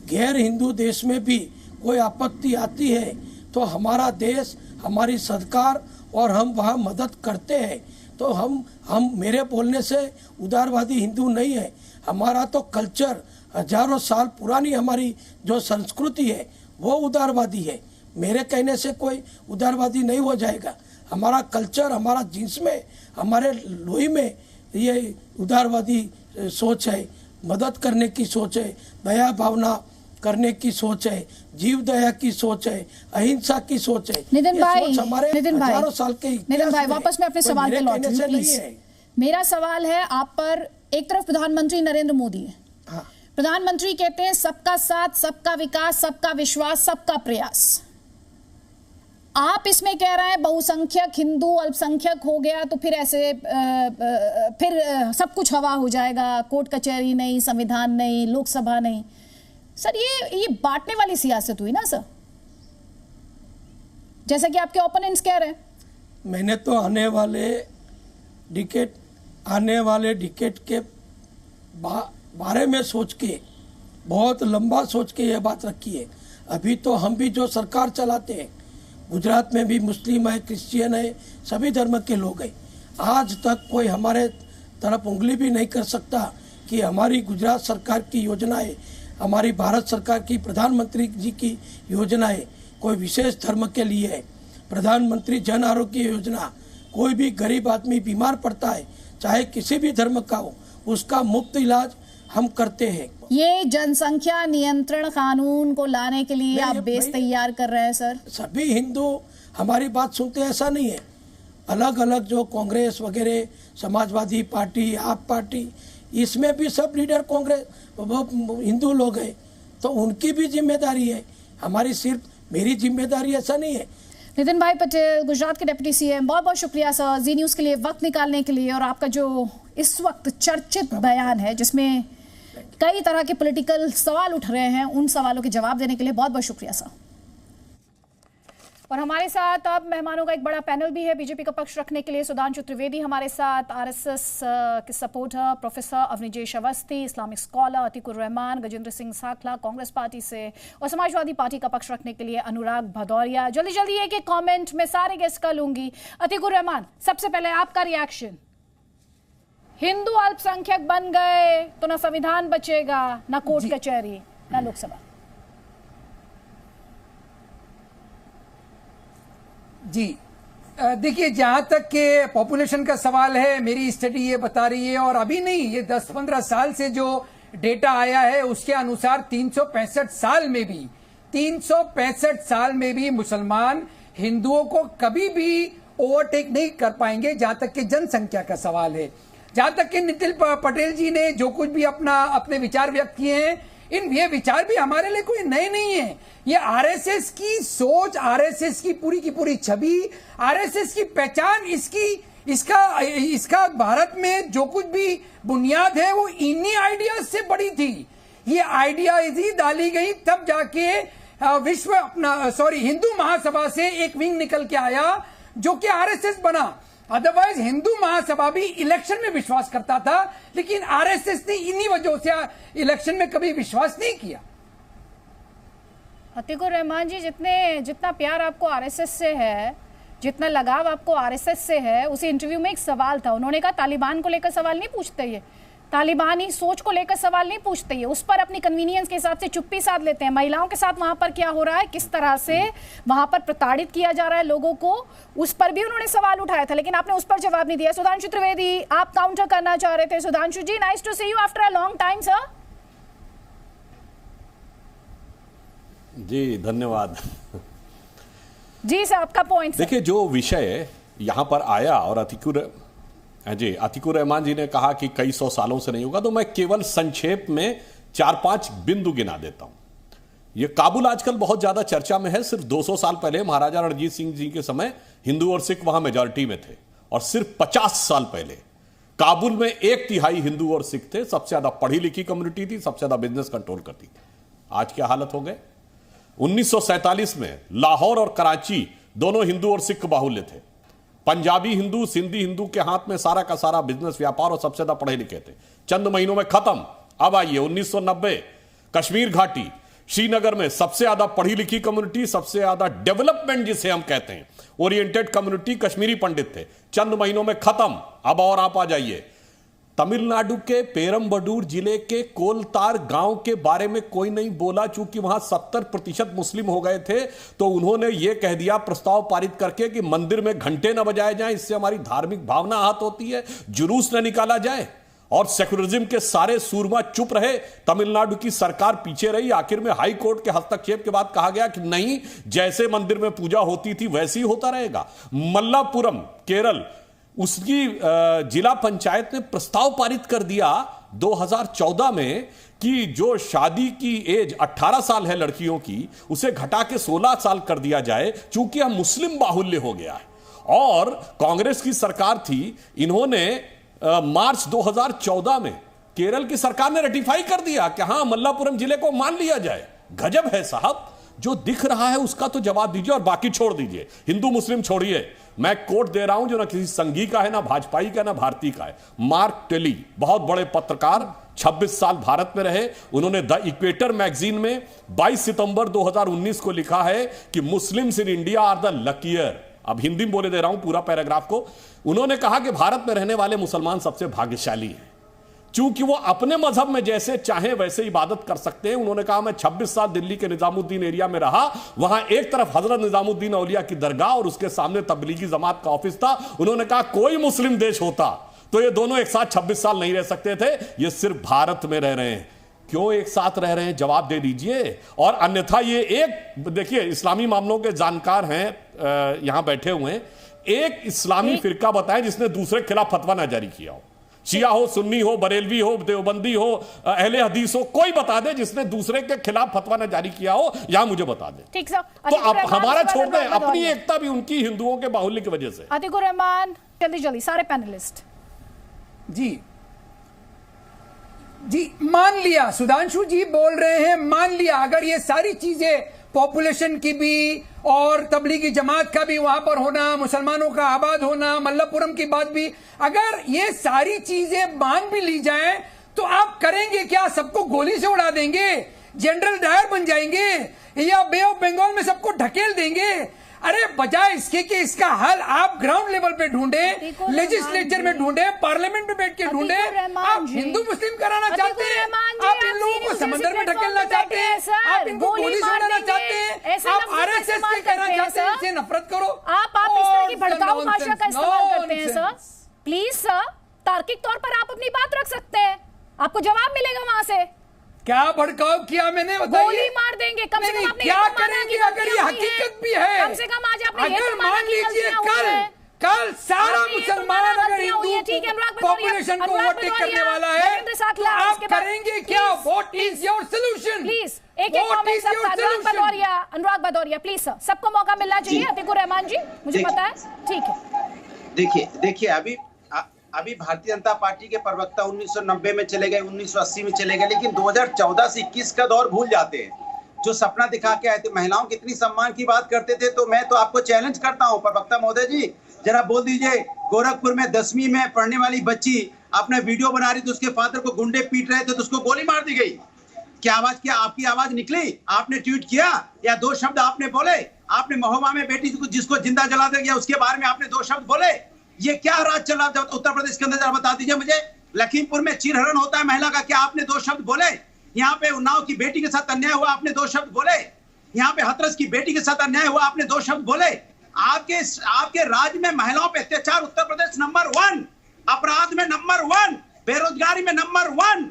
गैर हिंदू देश में भी कोई आपत्ति आती है तो हमारा देश, हमारी सरकार और हम वहाँ मदद करते हैं। तो हम मेरे बोलने से उदारवादी हिंदू नहीं है, हमारा तो कल्चर हजारों साल पुरानी हमारी जो संस्कृति है वो उदारवादी है। मेरे कहने से कोई उदारवादी नहीं हो जाएगा। हमारा कल्चर, हमारा जीन्स में, हमारे लोही में ये उदारवादी सोच है, मदद करने की सोच है, दया भावना करने की सोच है, जीव दया की सोच है, अहिंसा की सोच है। नितिन भाई, हजारों साल के नितिन भाई, वापस मैं अपने सवाल पे लौटूं प्लीज। मेरा सवाल है आप पर, एक तरफ प्रधानमंत्री नरेंद्र मोदी है, हाँ। प्रधानमंत्री कहते हैं सबका साथ, सबका विकास, सबका विश्वास, सबका प्रयास। आप इसमें कह रहे हैं बहुसंख्यक हिंदू अल्पसंख्यक हो गया तो फिर ऐसे फिर सब कुछ हवा हो जाएगा, कोर्ट कचहरी नहीं, संविधान नहीं, लोकसभा नहीं। सर ये बांटने वाली सियासत हुई ना सर, जैसा कि आपके ओपोनेंट्स कह रहे हैं। मैंने तो आने वाले डिकेट के बारे में सोच के, बहुत लंबा सोच के ये बात रखी है। अभी तो हम भी जो सरकार चलाते हैं, गुजरात में भी मुस्लिम है, क्रिश्चियन है, सभी धर्म के लोग हैं। आज तक कोई हमारे तरफ उंगली भी नहीं कर सकता कि हमारी गुजरात सरकार की योजनाएं, हमारी भारत सरकार की प्रधानमंत्री जी की योजनाएं कोई विशेष धर्म के लिए है। प्रधानमंत्री जन आरोग्य योजना, कोई भी गरीब आदमी बीमार पड़ता है, चाहे किसी भी धर्म का हो, उसका मुफ्त इलाज हम करते हैं। ये जनसंख्या नियंत्रण कानून को लाने के लिए आप बेस तैयार कर रहे हैं सर? सभी हिंदू हमारी बात सुनते, ऐसा नहीं है। अलग अलग जो कांग्रेस वगैरह, समाजवादी पार्टी, आप पार्टी, इसमें भी सब लीडर कांग्रेस हिंदू लोग हैं, तो उनकी भी जिम्मेदारी है, हमारी सिर्फ मेरी जिम्मेदारी ऐसा नहीं है। नितिन भाई पटेल, गुजरात के डिप्टी सीएम, बहुत बहुत शुक्रिया सर जी न्यूज़ के लिए वक्त निकालने के लिए, और आपका जो इस वक्त चर्चित बयान है जिसमें कई तरह के पॉलिटिकल सवाल उठ रहे हैं, उन सवालों के जवाब देने के लिए बहुत बहुत शुक्रिया सर। और हमारे साथ अब मेहमानों का एक बड़ा पैनल भी है बीजेपी का पक्ष रखने के लिए। सुधांशु त्रिवेदी हमारे साथ, आरएसएस के supporter professor Avanijesh Awasthi, Islamic scholar Atiqur Rahman, Gajendra Singh Sakhla Congress party से, और समाजवादी पार्टी का पक्ष रखने के लिए अनुराग भदौरिया। जल्दी जल्दी एक एक कॉमेंट में सारे गेस्ट का लूंगी। अतीकुर रहमान, सबसे पहले आपका रिएक्शन। हिंदू अल्पसंख्यक बन गए तो ना संविधान बचेगा, ना कोर्ट कचहरी, ना लोकसभा। जी, देखिए, जहां तक के पॉपुलेशन का सवाल है, मेरी स्टडी ये बता रही है, और अभी नहीं, ये 10-15 साल से जो डेटा आया है उसके अनुसार 365 साल में भी मुसलमान हिंदुओं को कभी भी ओवरटेक नहीं कर पाएंगे, जहां तक कि जनसंख्या का सवाल है। जहां तक कि नितिन पटेल जी ने जो कुछ भी अपने विचार व्यक्त किए हैं, ये विचार भी हमारे लिए कोई नए नहीं है। ये आरएसएस की सोच, आरएसएस की पूरी छवि, आरएसएस की पहचान, इसका भारत में जो कुछ भी बुनियाद है वो इन्हीं आइडियाज से बड़ी थी। ये आइडियाज ही डाली गई, तब जाके हिंदू महासभा से एक विंग निकल के आया जो कि आरएसएस बना। अदरवाइज हिंदू महासभा भी इलेक्शन में विश्वास करता था, लेकिन आरएसएस ने इन्हीं वजहों से इलेक्शन में कभी विश्वास नहीं किया। अतीकुर रहमान जी, जितना प्यार आपको आरएसएस से है, जितना लगाव आपको आरएसएस से है, उसी इंटरव्यू में एक सवाल था, उन्होंने कहा तालिबान को लेकर सवाल नहीं पूछते, ये तालिबानी सोच को लेकर सवाल नहीं पूछते, ये उस पर अपनी कन्वीनियंस के हिसाब से चुप्पी साध लेते हैं। महिलाओं के साथ वहां पर क्या हो रहा है, किस तरह से वहां पर प्रताड़ित किया जा रहा है लोगों को, उस पर भी उन्होंने सवाल उठाया था, लेकिन आपने उस पर जवाब नहीं दिया। सुधांशु त्रिवेदी, आप काउंटर करना चाह रहे थे। Sudhanshu ji, nice to see you after a long time sir. जी धन्यवाद। जी सर, आपका पॉइंट। देखिए, जो विषय यहां पर आया और अतीकुर रहमान जी ने कहा कि कई सौ सालों से नहीं होगा, तो मैं केवल संक्षेप में 4-5 बिंदु गिना देता हूं। यह काबुल आजकल बहुत ज्यादा चर्चा में है। सिर्फ 200 साल पहले महाराजा रणजीत सिंह जी के समय हिंदू और सिख वहां मेजॉरिटी में थे, और सिर्फ 50 साल पहले काबुल में 1/3 हिंदू और सिख थे। सबसे ज्यादा पढ़ी लिखी कम्युनिटी थी, सबसे ज्यादा बिजनेस कंट्रोल करती थी। आज क्या हालत हो गए। 1947 में लाहौर और कराची दोनों हिंदू और सिख बाहुल्य थे। पंजाबी हिंदू, सिंधी हिंदू के हाथ में सारा का सारा बिजनेस, व्यापार, और सबसे ज्यादा पढ़े लिखे थे। चंद महीनों में खत्म। अब आइए 1990, कश्मीर घाटी, श्रीनगर में सबसे ज्यादा पढ़ी लिखी कम्युनिटी, सबसे ज्यादा डेवलपमेंट जिसे हम कहते हैं, ओरिएंटेड कम्युनिटी, कश्मीरी पंडित थे। चंद महीनों में खत्म। अब और आप आ जाइए तमिलनाडु के पेरम्बडूर जिले के कोलतार गांव के बारे में कोई नहीं बोला, चूंकि वहां 70% मुस्लिम हो गए थे, तो उन्होंने यह कह दिया प्रस्ताव पारित करके कि मंदिर में घंटे न बजाए जाएं, इससे हमारी धार्मिक भावना आहत होती है, जुलूस न निकाला जाए, और सेक्युलरिज्म के सारे सूरमा चुप रहे। तमिलनाडु की सरकार पीछे रही। आखिर में हाई कोर्ट के हस्तक्षेप के बाद कहा गया कि नहीं, जैसे मंदिर में पूजा होती थी वैसे ही होता रहेगा। मल्लापुरम, केरल, उसकी जिला पंचायत ने प्रस्ताव पारित कर दिया 2014 में कि जो शादी की एज 18 साल है लड़कियों की, उसे घटा के 16 साल कर दिया जाए, चूंकि अब मुस्लिम बाहुल्य हो गया है। और कांग्रेस की सरकार थी, इन्होंने मार्च 2014 में केरल की सरकार ने रेटिफाई कर दिया कि हां, मल्लापुरम जिले को मान लिया जाए। गजब है साहब। जो दिख रहा है उसका तो जवाब दीजिए, और बाकी छोड़ दीजिए। हिंदू मुस्लिम छोड़िए। मैं कोट दे रहा हूं जो ना किसी संघी का है, ना भाजपाई का, ना भारतीय का है। मार्क टेली, बहुत बड़े पत्रकार, 26 साल भारत में रहे। उन्होंने द इक्वेटर मैगजीन में 22 सितंबर 2019 को लिखा है कि Muslims in India are the luckier. अब हिंदी में बोले दे रहा हूं पूरा पैराग्राफ को। उन्होंने कहा कि भारत में रहने वाले मुसलमान सबसे भाग्यशाली हैं, चूंकि वो अपने मजहब में जैसे चाहे वैसे इबादत कर सकते हैं। उन्होंने कहा, मैं 26 साल दिल्ली के निजामुद्दीन एरिया में रहा। वहां एक तरफ हजरत निजामुद्दीन औलिया की दरगाह और उसके सामने तबलीगी जमात का ऑफिस था। उन्होंने कहा, कोई मुस्लिम देश होता तो ये दोनों एक साथ 26 साल नहीं रह सकते थे। ये सिर्फ भारत में रह रहे हैं। क्यों एक साथ रह रहे हैं, जवाब दे दीजिए। और अन्यथा ये एक, देखिए, इस्लामी मामलों के जानकार हैं यहां बैठे हुए हैं, एक इस्लामी फिरका बताएं जिसने दूसरे के खिलाफ फतवा ना जारी किया हो। शिया हो, सुन्नी हो, बरेलवी हो, देवबंदी हो, अहले हदीस हो, कोई बता दे जिसने दूसरे के खिलाफ फतवा न जारी किया हो, यहां मुझे बता दे। ठीक सर, तो अब हमारा छोड़ दें, अपनी एकता भी उनकी हिंदुओं के बाहुल्य की वजह से। अतीकुर रहमान, जल्दी सारे पैनलिस्ट। जी मान लिया, सुधांशु जी बोल रहे हैं, मान लिया अगर ये सारी चीजें पॉपुलेशन की भी और तबलीगी जमात का भी वहां पर होना, मुसलमानों का आबाद होना, मल्लापुरम की बात भी, अगर ये सारी चीजें मान भी ली जाए तो आप करेंगे क्या? सबको गोली से उड़ा देंगे, जनरल डायर बन जाएंगे, या बे ऑफ बंगाल में सबको ढकेल देंगे? अरे बजाय इसके कि इसका हल आप ग्राउंड लेवल पे ढूंढे, लेजिस्लेचर में ढूंढे, पार्लियामेंट में बैठ के ढूंढे। आप हिंदू मुस्लिम कराना चाहते हैं, आप इन लोगों को समंदर में ढकेलना चाहते हैं, आप इनको गोली से उड़ाना चाहते हैं, से आप लफ्ज़ आरएसएस इस्तेमाल के कहना करते हैं चाहते हैं, सर। इससे नफरत करो। आप इस तरह की भड़काऊ भाषा का इस्तेमाल करते हैं सर। नॉनसेंस। प्लीज सर, तार्किक तौर पर आप अपनी बात रख सकते हैं, आपको जवाब मिलेगा वहां से। क्या भड़काव किया मैंने, बताइए। गोली मार देंगे कम से नहीं, कम। आपने क्या ये तो माना करेंगे कि अगर ये गलतियां हुई हकीकत हैं। भी है? कम से कम आज आपने ये अगर तो माना मान कि लीजिए गलतियां हुई हैं। कल सारा आपने ये तो मुसलमान माना अगर गलतियां हुई हैं, ठीक है, हिंदू अनुराग भदौरिया, पॉपुलेशन को अनुराग ओवरटेक करने भदौरिया, वाला है, नरेंद्र साखला, तो आप उसके बाद- करेंगे क्या? What is your solution? Please एक कमेंट सबका। अनुराग भदौरिया प्लीज सर, सबको मौका मिलना चाहिए। अतीकुर रहमान जी, मुझे पता है, ठीक है। देखिए अभी भारतीय जनता पार्टी के प्रवक्ता 1990 में चले गए, 1980 में चले गए, लेकिन 2014 से 21 का दौर भूल जाते हैं। जो सपना दिखा के आए थे, महिलाओं की इतनी सम्मान की बात करते थे, तो मैं तो आपको चैलेंज करता हूं प्रवक्ता महोदय जी, जरा बोल दीजिए, गोरखपुर में 10वीं में पढ़ने वाली बच्ची अपने वीडियो बना रही थी, उसके फादर को गुंडे पीट रहे थे तो उसको गोली मार दी गई। क्या आपकी आवाज निकली? आपने ट्वीट किया या 2 शब्द आपने बोले? आपने महोबा में बेटी जिसको जिंदा जला दिया उसके बारे में आपने 2 शब्द बोले? ये क्या राज चल रहा है उत्तर प्रदेश के अंदर, जरा बता दीजिए मुझे। लखीमपुर में चीरहरण होता है महिला का, क्या आपने 2 शब्द बोले? यहाँ पे उन्नाव की बेटी के साथ अन्याय हुआ, आपने 2 शब्द बोले? यहाँ पे हाथरस की बेटी के साथ अन्याय हुआ, आपने 2 शब्द बोले? आपके राज्य में महिलाओं पे अत्याचार उत्तर प्रदेश नंबर 1, अपराध में नंबर 1, बेरोजगारी में नंबर 1,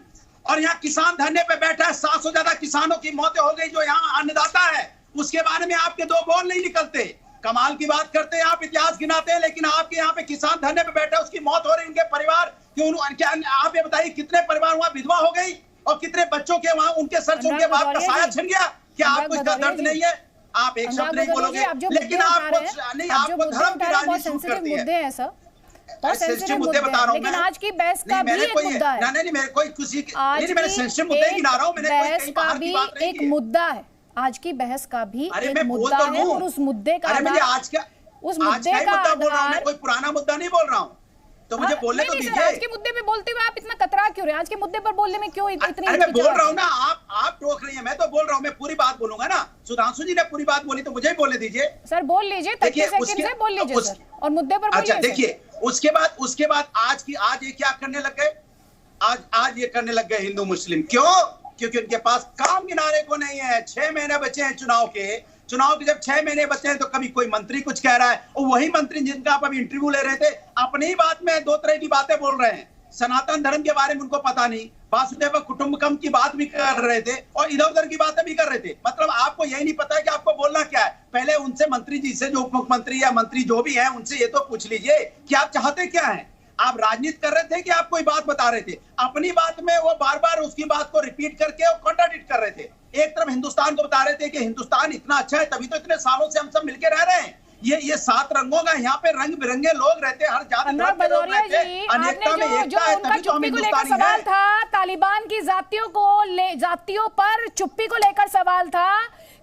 और यहाँ किसान धरने पे बैठा है। 700 से ज्यादा किसानों की मौतें हो गई जो यहाँ अन्नदाता है, उसके बारे में आपके 2 बोल नहीं निकलते। कमाल की बात करते हैं आप, इतिहास गिनाते हैं, लेकिन आपके यहाँ पे किसान धरने पे बैठे, उसकी मौत हो रही, उनके परिवार क्या आप ये बताइए कितने परिवार वहाँ विधवा हो गई और कितने बच्चों के वहाँ उनके सर से उनके बाप का साया छिन गया? क्या आपको इसका दर्द नहीं है? आप एक शब्द नहीं बोलोगे, लेकिन आपको धर्म की राजनीति शुरू करती है। सेंसिटिव मुद्दे बता रहा हूँ मैं, आज की बहस का भी एक मुद्दा है। नहीं मेरे कोई किसी नहीं, मैंने सेंसिटिव मुद्दे गिना रहा हूँ, मैंने कोई कहीं बाहर की बात नहीं की। एक मुद्दा है, आज की बहस का भी एक मुद्दा है, और उस मुद्दे का मुझे आज का मुद्दा बोल रहा हूँ, मैं कोई पुराना मुद्दा नहीं बोल रहा हूँ, तो मुझे बोलने तो दीजिए। आज के मुद्दे पे बोलते हुए आप इतना कतरा क्यों रहे हैं? आज के मुद्दे पर बोलने में क्यों इतनी? अरे मैं बोल रहा हूँ ना, आप टोक रही हैं, मैं तो बोल रहा हूँ, मैं पूरी बात बोलूंगा ना। सुधांशु जी ने पूरी बात बोली तो मुझे ही बोलने दीजिए। सर बोल लीजिए, 30 सेकंड से बोल लीजिए सर, और मुद्दे पर बोलिए। अच्छा देखिए, उसके बाद आज ये क्या करने लग गए? आज ये करने लग गए हिंदू मुस्लिम। क्यों? क्योंकि उनके पास काम गिनाने को नहीं है। 6 महीने बचे हैं चुनाव के जब 6 महीने बचे हैं तो कभी कोई मंत्री कुछ कह रहा है, और वही मंत्री जिनका आप अभी इंटरव्यू ले रहे थे, अपनी ही बात में 2 तरह की बातें बोल रहे हैं। सनातन धर्म के बारे में उनको पता नहीं, वासुदेव कुटुंबकम की बात भी कर रहे थे और इधर उधर की बातें भी कर रहे थे। मतलब आपको यही नहीं पता है कि आपको बोलना क्या है। पहले उनसे मंत्री जी से, जो उप मुख्यमंत्री या मंत्री जो भी है, उनसे ये तो पूछ लीजिए कि आप चाहते क्या है। आप राजनीति कर रहे थे कि आप कोई बात बता रहे थे? अपनी बात में वो बार बार उसकी बात को रिपीट करके और कॉन्ट्राडिक्ट कर रहे थे। एक तरफ हिंदुस्तान को बता रहे थे कि हिंदुस्तान इतना अच्छा है, तभी तो इतने सालों से हम सब मिलकर रह रहे हैं। ये 7 रंगों का यहाँ पे रंग बिरंगे लोग रहते हैं, हर जाति धर्म के लोग रहते हैं, अनेकता में एकता है, तभी तो हम हिंदुस्तानी हैं। सवाल था तालिबान की जातियों पर चुप्पी को लेकर सवाल था,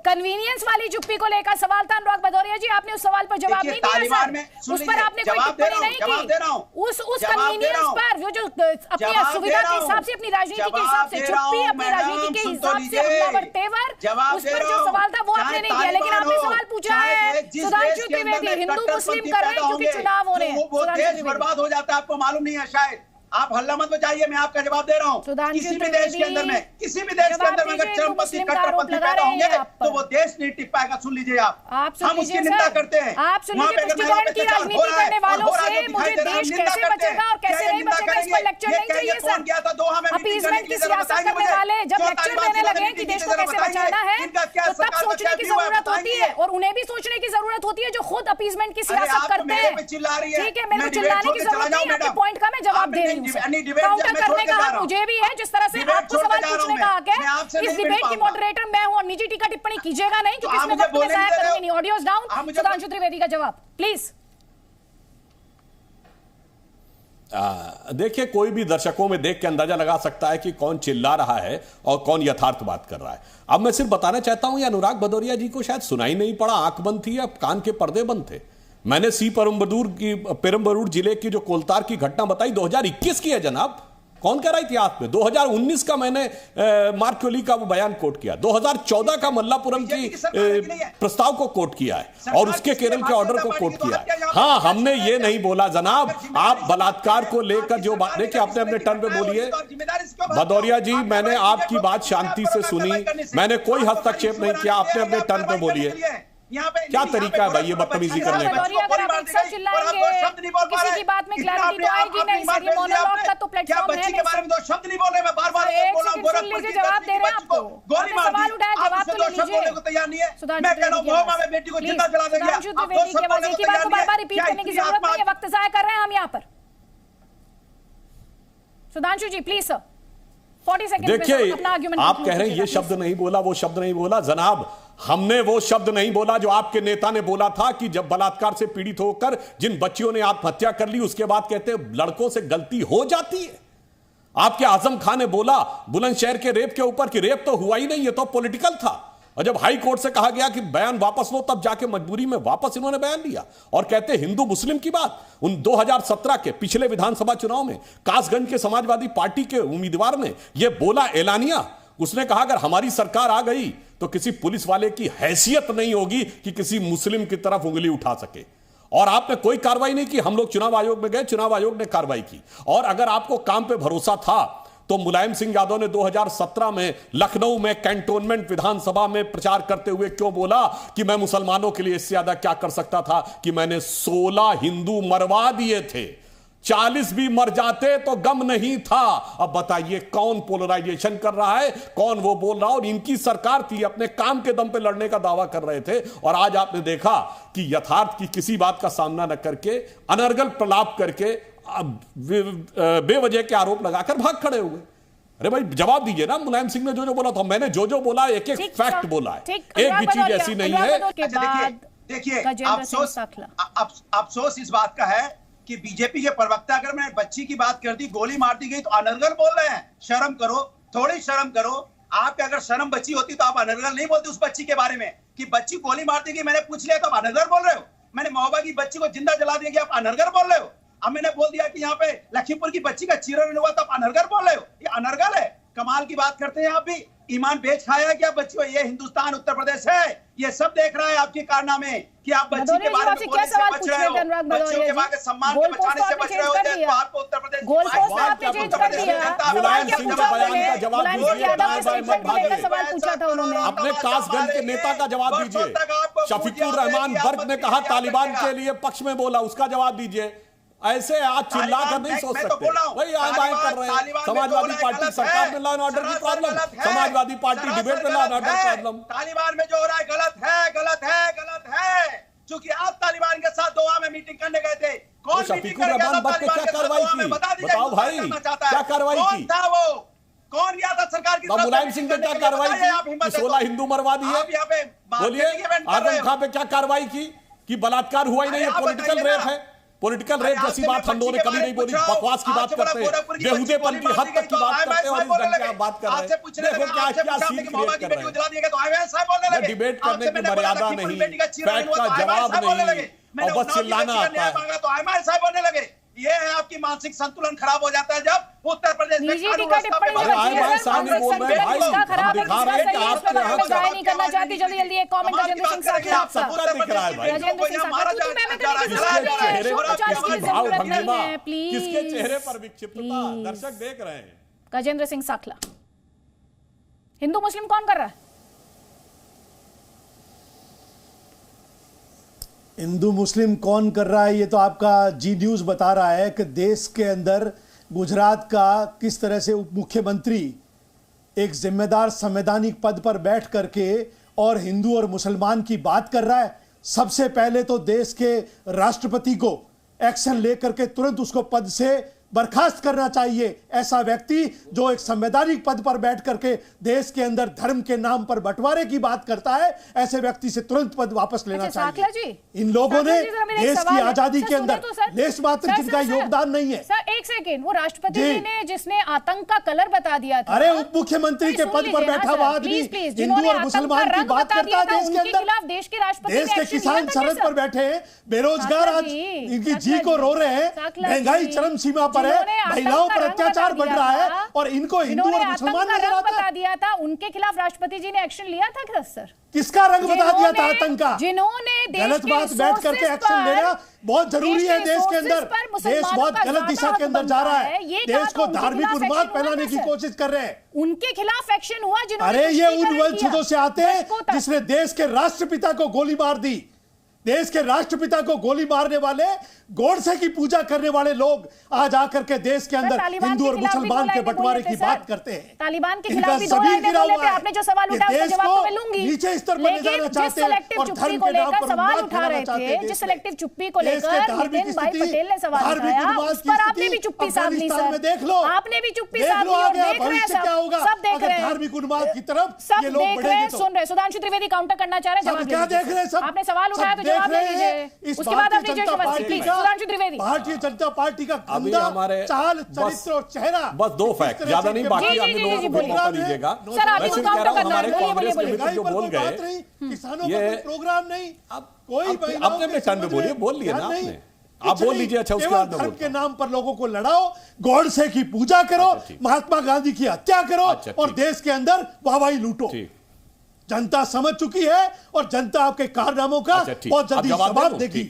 कन्वीनियंस वाली चुप्पी को लेकर सवाल था। अनुराग भदौरिया जी, आपने उस सवाल पर जवाब नहीं दिया सर, उस पर आपने कोई टिप्पणी नहीं की। उस कन्वीनियंस पर जो अपनी सुविधा के हिसाब से, अपनी राजनीति के हिसाब से चुप्पी, अपनी राजनीति के हिसाब से हमलावर तेवर, उस पर जो सवाल था वो आपने नहीं किया। लेकिन आपने सवाल पूछा है सुधांशु त्रिवेदी, हिंदू मुस्लिम कर रहे हैं क्योंकि चुनाव हो रहे हैं। वो देश बर्बाद हो जाता है, आपको मालूम नहीं है शायद। आप हल्ला मत बचाइए, मैं आपका जवाब दे रहा हूँ। किसी भी देश के अंदर में, किसी भी देश के अंदर में अगर चरमपंथी कट्टरपंथी पैदा होंगे तो वो देश नहीं टिक पाएगा। सुन लीजिए आप हम उसकी निंदा करते हैं। आप सुन लीजिए, पुष्टिकरण की राजनीति करने वालों से मुझे देश कैसे बचेगा और कैसे नहीं बचेगा इस पर लेक्चर नहीं चाहिए सर। अपीजमेंट की सियासत करने वाले जब लेक्चर देने लगे कि देश को कैसे बचाना है, तो तब सोचने की जरूरत होती है, और उन्हें भी सोचने की जरूरत होती है जो खुद अपीजमेंट की सियासत करते हैं। ठीक है, मेरे को चिल्लाने की जरूरत नहीं, आपके पॉइंट का मैं जवाब दे रही हूँ। करने का हक मुझे भी है, जिस तरह से आपको सवाल पूछने का हक है। इस डिबेट की मॉडरेटर मैं हूं और निजी टीका टिप्पणी कीजिएगा नहीं, क्योंकि इसमें वक्त में जाया करूंगी नहीं। ऑडियोज डाउन, सुधांशु त्रिवेदी का जवाब प्लीज। देखिए, कोई भी दर्शकों में देख के अंदाजा लगा सकता है कि कौन चिल्ला रहा है और कौन यथार्थ बात कर रहा है। अब मैं सिर्फ बताना चाहता हूं, ये अनुराग भदौरिया जी को शायद सुनाई नहीं पड़ा, आंख बंद थी या कान के पर्दे बंद थे। मैंने पेरम्बलूर जिले की जो कोलतार की घटना बताई 2021 की है जनाब, कौन कह रहा है इतिहास में? 2019 का मैंने मार्क्योली का वो बयान कोट किया, 2014 का मल्लापुरम की प्रस्ताव को कोट किया है और उसके केरल के ऑर्डर को कोट किया है। हाँ, हमने ये नहीं बोला जनाब, आप बलात्कार को लेकर जो बात देखिए आपने अपने टर्न पे बोली है। भदौरिया जी, मैंने आपकी बात शांति से सुनी, मैंने कोई हस्तक्षेप नहीं किया, आपने अपने टर्न पे बोली है। क्या तरीका है भाई ये बदतमीजी करने का? अगर आप एक साथ चिल्लाएंगे किसी की बात में क्लैरिटी तो आएगी नहीं सर, ये मोनोलॉग का तो प्लेटफॉर्म है नहीं सर। दो शब्द नहीं बोल रहे, मैं बार-बार बोल रहा हूं, गोरखपुर की जवाब दे रहे हैं आपको, गोली मार सवाल उठाया, जवाब तो ले लीजिए। को तैयार नहीं है, मैं कह रहा हूं मोहम्मद में बेटी को जिंदा जला देंगे। सुधांशु द्विवेदी की आवाज, एक ही बात को बार-बार रिपीट करने की जरूरत नहीं है, वक्त जाया कर रहे हैं हम यहाँ पर। सुधांशु जी प्लीज सर, 40 सेकंड देखिए, आप कह रहे हैं ये शब्द नहीं बोला, वो शब्द नहीं बोला। जनाब, हमने वो शब्द नहीं बोला जो आपके नेता ने बोला था कि जब बलात्कार से पीड़ित होकर जिन बच्चियों ने आत्महत्या कर ली, उसके बाद कहते हैं लड़कों से गलती हो जाती है। आपके आजम खान ने बोला बुलंदशहर के रेप के ऊपर कि रेप तो हुआ ही नहीं, ये तो पॉलिटिकल था। और जब हाई कोर्ट से कहा गया कि बयान वापस लो, तब जाके मजबूरी में वापस इन्होंने बयान लिया और कहते हिंदू मुस्लिम की बात। उन 2017 के पिछले विधानसभा चुनाव में कासगंज के समाजवादी पार्टी के उम्मीदवार ने यह बोला एलानिया, उसने कहा अगर हमारी सरकार आ गई तो किसी पुलिस वाले की हैसियत नहीं होगी कि किसी मुस्लिम की तरफ उंगली उठा सके। और आपने कोई कार्रवाई नहीं की। हम लोग चुनाव आयोग में गए, चुनाव आयोग ने कार्रवाई की। और अगर आपको काम पे भरोसा था तो मुलायम सिंह यादव ने 2017 में लखनऊ में कैंटोनमेंट विधानसभा में प्रचार करते हुए क्यों बोला कि मैं मुसलमानों के लिए इससे ज्यादा क्या कर सकता था, कि मैंने 16 हिंदू मरवा दिए थे, 40 भी मर जाते तो गम नहीं था। अब बताइए कौन पोलराइजेशन कर रहा है, कौन वो बोल रहा है। और इनकी सरकार थी, अपने काम के दम पे लड़ने का दावा कर रहे थे। और आज आपने देखा कि यथार्थ की किसी बात का सामना न करके, अनर्गल प्रलाप करके, बेवजह के आरोप लगाकर भाग खड़े हुए। अरे भाई जवाब दीजिए ना, मुलायम सिंह ने जो जो बोला था, मैंने जो जो बोला एक एक फैक्ट बोला है, एक भी चीज ऐसी नहीं है। देखिए अफसोस इस बात का है कि बीजेपी के प्रवक्ता, अगर मैंने बच्ची की बात कर दी, गोली मार दी गई, तो अनर्गल बोल रहे हैं। शर्म करो, थोड़ी शर्म करो। आप अगर शर्म बच्ची होती तो आप अनर्गल नहीं बोलते उस बच्ची के बारे में कि बच्ची गोली मार दी गई, मैंने पूछ लिया तो आप अनर्गल बोल रहे हो। मैंने महोबा की बच्ची को जिंदा जला दिया, आप अनर्गल बोल रहे हो। अब मैंने बोल दिया कि यहाँ पे लखीमपुर की बच्ची का चीरन हुआ, तो आप अनर्गल बोल रहे हो। ये अनर्गल है, कमाल की बात करते हैं आप भी। ईमान बेच खाया है क्या बच्ची को? ये हिंदुस्तान उत्तर प्रदेश है, ये सब देख रहा है आपके कारनामे कि आप बच्ची के बारे में बोलने से बच रहे हो, बच्चियों के बारे सम्मान के बचाने से बच रहे हो। तो आपको उत्तर प्रदेश अपने कासगंज के नेता का जवाब दीजिए। शफीकुर रहमान बर्क ने कहा तालिबान के लिए पक्ष में बोला, उसका जवाब दीजिए। ऐसे आज चिल्ला कर नहीं सोच सकते। वही आए बाएं कर रहे हैं। समाजवादी पार्टी सरकार में लॉ एंड ऑर्डर की प्रॉब्लम, समाजवादी पार्टी डिबेट में लॉ एंड ऑर्डर की प्रॉब्लम। तालिबान में जो हो रहा है गलत है, गलत है, गलत है। क्योंकि आप तालिबान के साथ दोहा में मीटिंग करने गए थे। कौन शफीकुर रहमान बर्क ने क्या कार्रवाई की? बताओ भाई, क्या कार्रवाई की? था वो कौन गया था सरकार की? मुलायम सिंह ने क्या कार्रवाई की? 16 हिंदू मरवा दिए। बोलिए, आजम खां पे क्या कार्रवाई की कि बलात्कार हुआ ही नहीं, पॉलिटिकल रेप है। पॉलिटिकल रेप जैसी बात हम लोगों ने कभी नहीं बोली। बकवास की बात करते हैं, बेहुदेपन की हद तक की बात करते हैं और इस ढंग की आप बात कर रहे हैं। देखो क्या क्या सीन क्रिएट कर रहे हैं। डिबेट करने की मर्यादा नहीं, फैक्ट का जवाब नहीं, और बस चिल्लाना आता है। ये है आपकी मानसिक संतुलन खराब हो जाता है जब उत्तर प्रदेश में नहीं करना चाहती। जल्दी जल्दी एक कमेंट राजेंद्र सिंह साखला आपका। राजेंद्र सिंह साखला किसके चेहरे पर विक्षिप्तता दर्शक देख रहे हैं? राजेंद्र सिंह साखला, हिंदू मुस्लिम कौन कर रहा है? हिंदू मुस्लिम कौन कर रहा है, ये तो आपका जी न्यूज बता रहा है कि देश के अंदर गुजरात का किस तरह से उप मुख्यमंत्री एक जिम्मेदार संवैधानिक पद पर बैठ करके और हिंदू और मुसलमान की बात कर रहा है। सबसे पहले तो देश के राष्ट्रपति को एक्शन लेकर के तुरंत उसको पद से बर्खास्त करना चाहिए। ऐसा व्यक्ति जो एक संवैधानिक पद पर बैठ करके देश के अंदर धर्म के नाम पर बंटवारे की बात करता है, ऐसे व्यक्ति से तुरंत पद वापस लेना चाहिए। इन लोगों ने देश की आजादी के अंदर लेश मात्र जिनका योगदान नहीं है। सर एक सेकेंड, वो राष्ट्रपति जी ने जिसने आतंक का कलर बता दिया था, अरे उप मुख्यमंत्री के पद पर बैठा हुआ आदमी हिंदू और मुसलमान की बात करता है देश के अंदर। देश के किसान सरहद पर बैठे हैं, बेरोजगार आज इनकी जी को रो रहे हैं, महंगाई चरम सीमा पर है, महिलाओं पर अत्याचार बढ़ रहा है और इनको हिंदू और मुसलमान नजर आता बता दिया था, उनके खिलाफ राष्ट्रपति जी ने एक्शन लिया था सर? किसका रंग बता दिया था आतंक का? जिन्होंने गलत बात बैठ करके एक्शन लेना बहुत जरूरी है देश के अंदर। देश बहुत गलत दिशा के अंदर जा रहा है, देश को धार्मिक उन्माद फैलाने की कोशिश कर रहे हैं। उनके खिलाफ एक्शन हुआ जिन्होंने, अरे ये उन वंशजों से आते हैं जिसने देश के राष्ट्रपिता को गोली मार दी। देश के राष्ट्रपिता को गोली मारने वाले, गोडसे की पूजा करने वाले लोग आज आकर के देश के अंदर हिंदू और मुसलमान के बंटवारे की बात करते हैं। तालिबान के खिलाफ भी 2 लाइनें बोले थे। आपने जो सवाल उठाया उसका जवाब तो मैं लूंगी, नीचे स्तर पर ले जाना चाहते हैं और धर्म के नाम पर सवाल उठा रहे थे। जिस सिलेक्टिव चुप्पी को लेकर नितिन भाई पटेल ने सवाल उठाया, उस पर आपने भी चुप्पी साध ली सर। देख लो, आपने भी चुप्पी साध ली और देख रहे हैं सब देख रहे हैं, धार्मिक उन्माद की तरफ सब देख रहे हैं, सुन रहे। सुधांशु त्रिवेदी काउंटर करना चाह रहे हैं, जवाब क्या देख रहे हैं? सब आपने सवाल उठाया तो जवाब दीजिए। उसके बाद आपने जय श्री प्लीज सुधांशु त्रिवेदी। भारतीय जनता पार्टी का गंदा चाल, चरित्र और चेहरा। बस 2 फैक्ट, ज्यादा नहीं, बाकी अन्य लोगों को मौका दीजिएगा। मैं सिर्फ कह रहा हूं हमारे कांग्रेस के मित्र जो बोल गए, किसानों का प्रोग्राम नहीं, कोई अपने अपने टर्न में बोलिए, बोल लिए ना आपने, आप बोल लीजिए। अच्छा, उसके बाद धर्म के नाम पर लोगों को लड़ाओ, गोडसे की पूजा करो, महात्मा गांधी की हत्या करो और देश के अंदर वाहवाही लूटो। जनता समझ चुकी है और जनता आपके कारनामों का बहुत जल्दी जवाब देगी।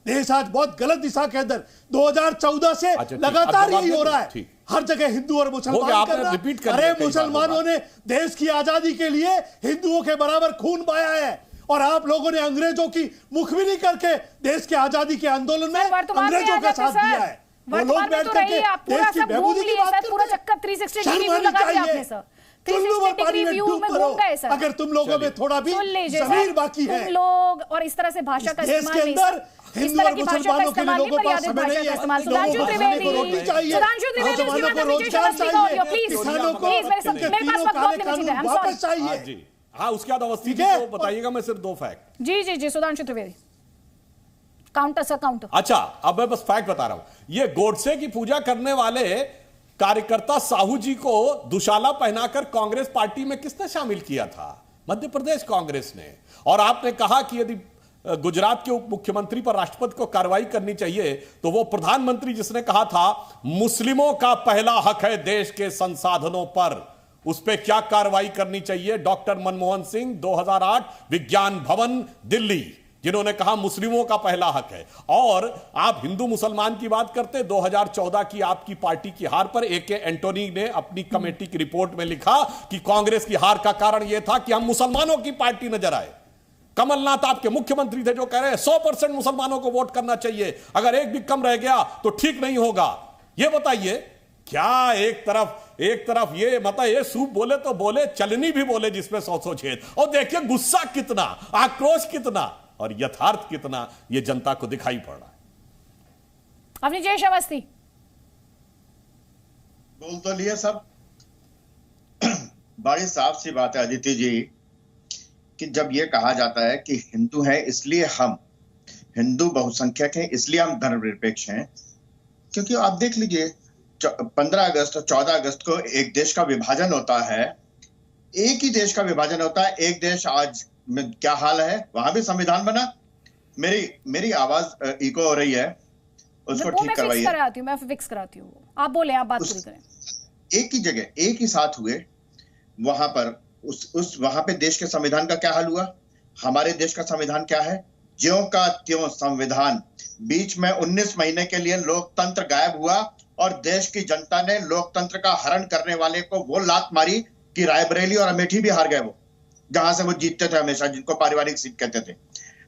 देश आज बहुत गलत दिशा के अंदर 2014 से लगातार यही हो रहा है। हर जगह हिंदू और मुसलमान कर रहा है। अरे मुसलमानों ने देश की आजादी के लिए हिंदुओं के बराबर खून बहाया है और आप लोगों ने अंग्रेजों की मुखबिरी करके देश के आजादी के आंदोलन में अंग्रेजों का साथ दिया है। वो लोग बैठ करके देश की बहबूदी की बात करते हैं। अगर तुम लोगों में थोड़ा भी ज़मीर बाकी है, तुम लोग और इस तरह से भाषा का देश के अंदर हिंदू और मुसलमानों के लिए लोगों का समय नहीं है। सुधांशु त्रिवेदी, सुधांशु त्रिवेदी रोजगार चाहिए, किसानों को वापस चाहिए। हाँ, उसके बाद अवस्थी को बताइएगा। मैं सिर्फ 2 फैक्ट। जी Sudhanshu Trivedi, counter sir counter. अच्छा, अब मैं बस फैक्ट बता रहा हूं। ये गोडसे की पूजा करने वाले कार्यकर्ता साहू जी को दुशाला पहनाकर कांग्रेस पार्टी में किसने शामिल किया था? मध्य प्रदेश कांग्रेस ने। और आपने कहा कि यदि गुजरात के उप मुख्यमंत्री पर राष्ट्रपति को कार्रवाई करनी चाहिए तो वो प्रधानमंत्री जिसने कहा था मुस्लिमों का पहला हक है देश के संसाधनों पर, उस पर क्या कार्रवाई करनी चाहिए? डॉक्टर मनमोहन सिंह, 2008 विज्ञान भवन दिल्ली, जिन्होंने कहा मुस्लिमों का पहला हक है। और आप हिंदू मुसलमान की बात करते, 2014 की आपकी पार्टी की हार पर AK एंटोनी ने अपनी कमेटी की रिपोर्ट में लिखा कि कांग्रेस की हार का कारण यह था कि हम मुसलमानों की पार्टी नजर आए। कमलनाथ आपके मुख्यमंत्री थे जो कह रहे हैं 100% मुसलमानों को वोट करना चाहिए, अगर एक भी कम रह गया तो ठीक नहीं होगा। यह बताइए, क्या एक तरफ ये मतलब ये सूप बोले तो बोले, चलनी भी बोले जिसमें 100 छेद, और देखिए गुस्सा कितना, आक्रोश कितना और यथार्थ कितना ये जनता को दिखाई पड़ रहा है। अपनी जयेश अवस्थी बोल तो लिए सब। बड़ी साफ सी बात है अदिति जी कि जब ये कहा जाता है कि हिंदू हैं इसलिए हम हिंदू बहुसंख्यक हैं इसलिए हम धर्मनिरपेक्ष हैं, क्योंकि आप देख लीजिए 15 अगस्त और 14 अगस्त को एक देश का विभाजन होता है, एक ही देश का विभाजन होता है। एक देश आज में क्या हाल है, वहां भी संविधान बना। मेरी आवाज इको हो रही है, उसको ठीक करवाइए। मैं फिक्स कराती हूँ, आप बोले, आप बात पूरी करें। एक ही जगह एक ही साथ हुए, वहां पर वहां पे देश के संविधान का क्या हाल हुआ, हमारे देश का संविधान क्या है, ज्यों का त्यों संविधान। बीच में 19 महीने के लिए लोकतंत्र गायब हुआ और देश की जनता ने लोकतंत्र का हरण करने वाले को वो लात मारी कि रायबरेली और अमेठी भी हार गए, वो जहां से वो जीतते थे हमेशा, जिनको पारिवारिक सीट कहते थे।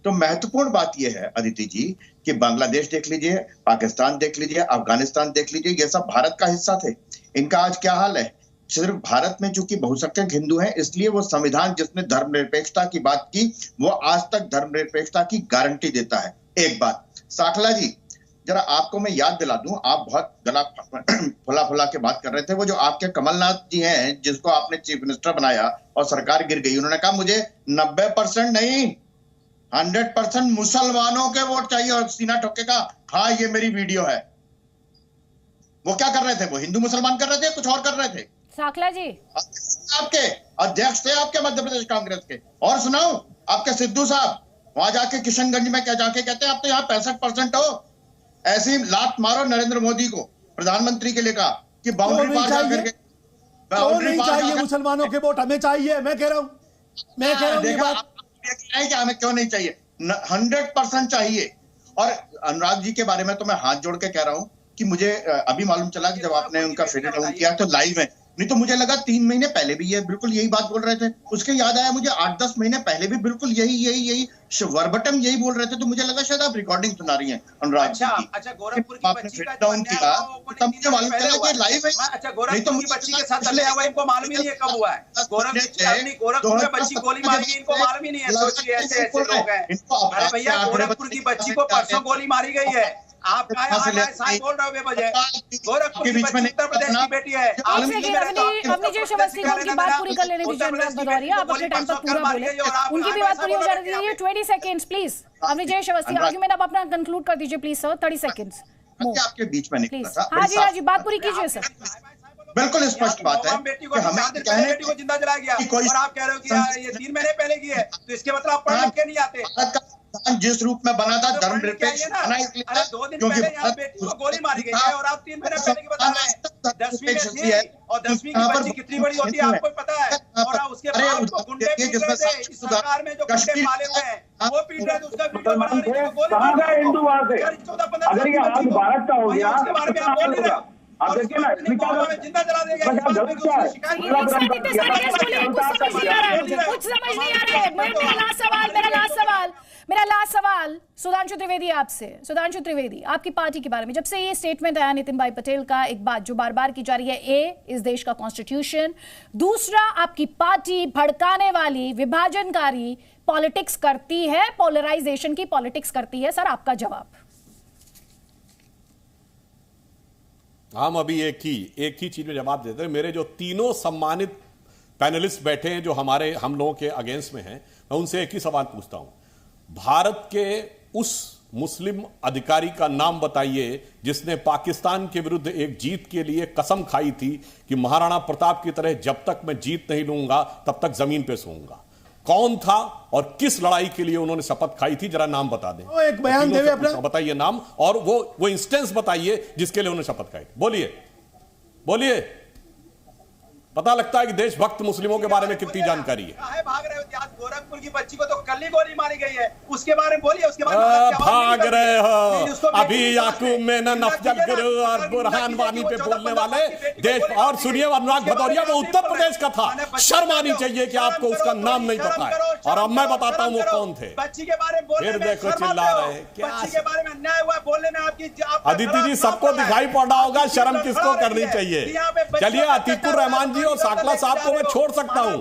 तो महत्वपूर्ण बात यह है अदिति जी कि बांग्लादेश देख लीजिए, पाकिस्तान देख लीजिए, अफगानिस्तान देख लीजिए, ये सब भारत का हिस्सा थे। इनका आज क्या हाल है? सिर्फ भारत में चूंकि बहुसंख्यक हिंदू हैं इसलिए वो संविधान जिसने धर्मनिरपेक्षता की बात की वो आज तक धर्मनिरपेक्षता की गारंटी देता है। एक बात साखला जी, जरा आपको मैं याद दिला दूं, आप बहुत गला फुला के बात कर रहे थे। वो जो आपके कमलनाथ जी हैं जिसको आपने चीफ मिनिस्टर बनाया और सरकार गिर गई, उन्होंने कहा मुझे 90% नहीं 100% मुसलमानों के वोट चाहिए और सीना ठोके का हाँ ये मेरी वीडियो है। वो क्या कर रहे थे? वो हिंदू मुसलमान कर रहे थे, कुछ और कर रहे थे। साखला जी आपके अध्यक्ष थे आपके मध्य प्रदेश कांग्रेस के। और सुनाओ आपके सिद्धू साहब वहां जाके किशनगंज में क्या जाके कहते हैं आप तो यहाँ 65% हो। ऐसी लात मारो नरेंद्र मोदी को प्रधानमंत्री के लिए कहा कि बाउंड्री पार जा करके नहीं चाहिए मुसलमानों के वोट, हमें चाहिए। मैं कह रहा हूं ये बात कि हमें क्यों नहीं चाहिए, 100% चाहिए। और अनुराग जी के बारे में तो मैं हाथ जोड़ के कह रहा हूं कि मुझे अभी मालूम चला कि जब आपने उनका फेडरल राउंड किया तो लाइव है, नहीं तो मुझे लगा 3 महीने पहले भी ये बिल्कुल यही बात बोल रहे थे। उसके याद आया मुझे 8-10 महीने पहले भी बिल्कुल यही वर्बटम यही बोल रहे थे, तो मुझे लगा शायद आप रिकॉर्डिंग सुना रही हैं अनुराग जी की। अच्छा, गोरखपुर की बच्ची का डाउन किया तब मुझे मालूम चला कि लाइव है। अच्छा, गोरखपुर की बच्ची के साथ अन्याय हुआ, इनको मालूम ही नहीं है कब हुआ है। गोरखपुर में बच्ची गोली मारी गई, इनको मालूम ही नहीं है। सोचिए ऐसे लोग हैं। अरे भैया, गोरखपुर की बच्ची को परसों गोली मारी गई है, आप साथ बोल रहे हो बेवजह। गोरखपुर की बच्ची उत्तर प्रदेश की बेटी है। अवनीश अवस्थी को उनकी बात पूरी कर लेने दीजिए। अनुराग भदौरिया, आप अपने टाइम पर पूरा बोले, उनकी भी बात पूरी हो जाने दीजिए। 20 seconds please. Avnish Awasthi, argument आप अपना कंक्लूड कर दीजिए प्लीज सर। 30 सेकंड्स आपके बीच में निकला था। हाँ जी, बात पूरी कीजिए सर। बिल्कुल स्पष्ट बात है कि हमें बेटी को जिंदा जलाया गया और आप कह रहे हो कि ये 3 महीने पहले की है, तो इसके मतलब आप पढ़ लिख के नहीं आते। जिस रूप में बना था धर्मनिरपेक्ष बना, अरे 2 दिन पहले यहाँ बेटी को गोली मारी गई है और आप 3 महीने पहले की बता रहे हैं। 10वीं में थी और 10वीं की बच्ची कितनी बड़ी होती है आपको पता है। और उसके बाद गुंडे पीट रहे थे, इस सरकार में जो गुंडे पाले हुए हैं वो पीट रहे थे, उसका वीडियो बना रही थी, कहां गए हिंदू वहां से? 14-15 अगर ये आज भारत का हो गया, उसके बारे में आप बोल रहे हो। आप देखिए ना, जिंदा जला देगा। मेरा लास्ट सवाल सुधांशु त्रिवेदी आपसे। सुधांशु त्रिवेदी, आपकी पार्टी के बारे में जब से ये स्टेटमेंट आया नितिन भाई पटेल का, एक बात जो बार बार की जा रही है, इस देश का कॉन्स्टिट्यूशन, दूसरा आपकी पार्टी भड़काने वाली, विभाजनकारी पॉलिटिक्स करती है, पोलराइजेशन की पॉलिटिक्स करती है। सर, आपका जवाब। हम अभी एक ही चीज में जवाब देते हैं। मेरे जो तीनों सम्मानित पैनलिस्ट बैठे हैं जो हम लोगों के अगेंस्ट में हैं, मैं उनसे एक ही सवाल पूछता हूं, भारत के उस मुस्लिम अधिकारी का नाम बताइए जिसने पाकिस्तान के विरुद्ध एक जीत के लिए कसम खाई थी कि महाराणा प्रताप की तरह जब तक मैं जीत नहीं लूंगा तब तक जमीन पे सोऊंगा। कौन था और किस लड़ाई के लिए उन्होंने शपथ खाई थी, जरा नाम बता दें। एक बयान देवे अपना बताइए नाम, और वो इंस्टेंस बताइए जिसके लिए उन्होंने शपथ खाई। बोलिए। पता लगता है कि देशभक्त मुस्लिमों के बारे में कितनी जानकारी है। भाग रहे हो? आज गोरखपुर की बच्ची को तो कल ही गोली मारी गई है, उसके बारे में बोलिए। उसके बारे में भाग रहे हो अभी याकूब मेनन, अफजल गुरु और बुरहान वानी पे बोलने वाले देश। और सुनिए, अनुराग भदौरिया वो उत्तर प्रदेश का था, शर्म आनी चाहिए कि आपको उसका नाम नहीं पता है। और अब मैं बताता हूँ वो कौन थे। बच्ची के बारे में फिर देखो चिल्ला रहे क्या। बच्ची के बारे में अन्याय हुआ बोलने में आपकी अदिति जी, सबको दिखाई पड़ रहा होगा, शर्म किसको करनी चाहिए। चलिए, अतीकुर रहमान जी और साकला साहब को मैं छोड़ सकता हूं।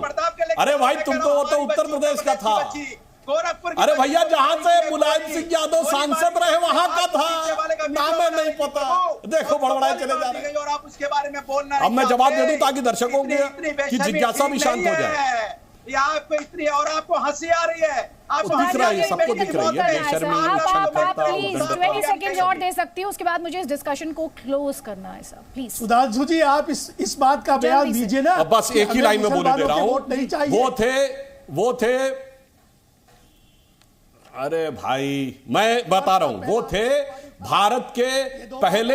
अरे भाई, तुमको वो तो उत्तर प्रदेश का था। अरे भैया, जहां से मुलायम सिंह यादव सांसद रहे वहां का था, नाम नहीं पता। देखो बड़बड़ाए चले जा रहे हैं और आप उसके बारे में बोलना। अब मैं जवाब दे दूं ताकि दर्शकों की जिज्ञासा भी शांत हो जाए। आपको इतनी और आपको हंसी आ रही है, आपको दिख रहा है, सबको दिख रही है। आप प्लीज 20 सेकंड और दे सकती हो, उसके बाद मुझे इस डिस्कशन को क्लोज करना है सर, प्लीज। सुधांशु जी, आप इस बात का बयान दीजिए ना। अब बस एक ही लाइन में बोले दे रहा हूं। वो थे अरे भाई, मैं बता रहा हूं, वो थे भारत के पहले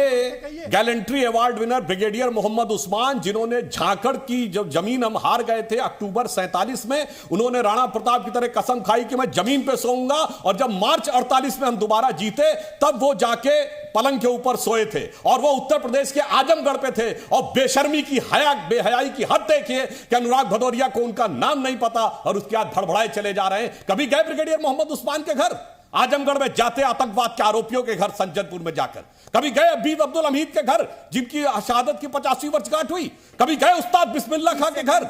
gallantry award winner brigadier Mohammad Usman, जिन्होंने झांकड़ की जब जमीन हम हार गए थे अक्टूबर 47 में, उन्होंने राणा प्रताप की तरह कसम खाई कि मैं जमीन पे सोऊंगा। और जब मार्च 48 में हम दोबारा जीते तब वो जाके पलंग के ऊपर सोए थे, और वो उत्तर प्रदेश के आजमगढ़ पे थे। और बेशर्मी की बेहयाई की हद देखिए कि अनुराग भदौरिया को उनका नाम नहीं पता और उसके बाद भड़बड़ाए चले जा रहे हैं। कभी गए ब्रिगेडियर मोहम्मद उस्मान के घर? आजमगढ़ में जाते आतंकवाद के आरोपियों के घर सज्जनपुर में जाकर। कभी गए अबीद अब्दुल हमीद के घर जिनकी शहादत की 50वीं वर्षगांठ हुई? कभी गए उस्ताद बिस्मिल्लाह खां के घर?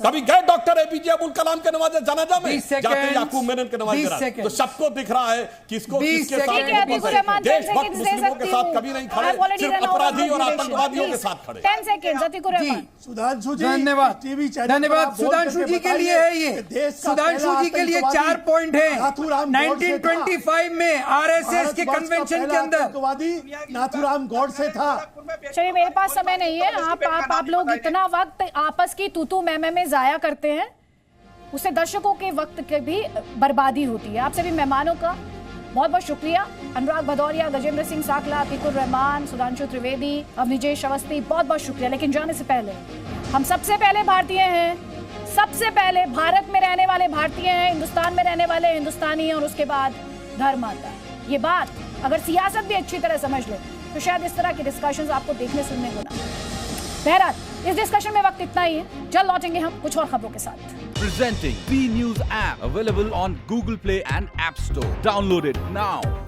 कभी गए डॉक्टर एपीजे अब्दुल कलाम के नवाजे जनाजा में जाते याकूब मेनन के नवाजे? तो सबको दिख रहा है किसको किसके साथ, देशभक्त मुस्लिमों के साथ कभी नहीं खड़े, सिर्फ अपराधी और आतंकवादियों के साथ खड़े। 10 सेकंड। सुधांशु जी, धन्यवाद। सुधांशु जी के लिए है ये, सुधांशु जी के लिए 4 पॉइंट है। 1925 में आरएसएस के कन्वेंशन के अंदर नाथुराम गॉडसे था। चलिए, मेरे पास समय नहीं है। आप लोग इतना वक्त आपस की तू मैं जाया करते हैं, उससे दर्शकों के वक्त की भी बर्बादी होती है। आप सभी मेहमानों का बहुत बहुत शुक्रिया अनुराग भदौरिया, गजेंद्र सिंह साकला, अतीकुर रहमान, सुधांशु त्रिवेदी, अवनिजेश अवस्थी, बहुत बहुत शुक्रिया। लेकिन जाने से पहले हम सबसे पहले भारतीय हैं, सबसे पहले भारत में रहने वाले भारतीय हैं, हिंदुस्तान में रहने वाले हिंदुस्तानी हैं और उसके बाद धर्म आता है। ये बात अगर सियासत भी अच्छी तरह समझ ले तो शायद इस तरह के डिस्कशंस आपको देखने सुनने को ना। बहरहाल इस डिस्कशन में वक्त इतना ही है, जल्द लौटेंगे हम कुछ और खबरों के साथ। Presenting B News app available on Google Play and App Store. Download it now.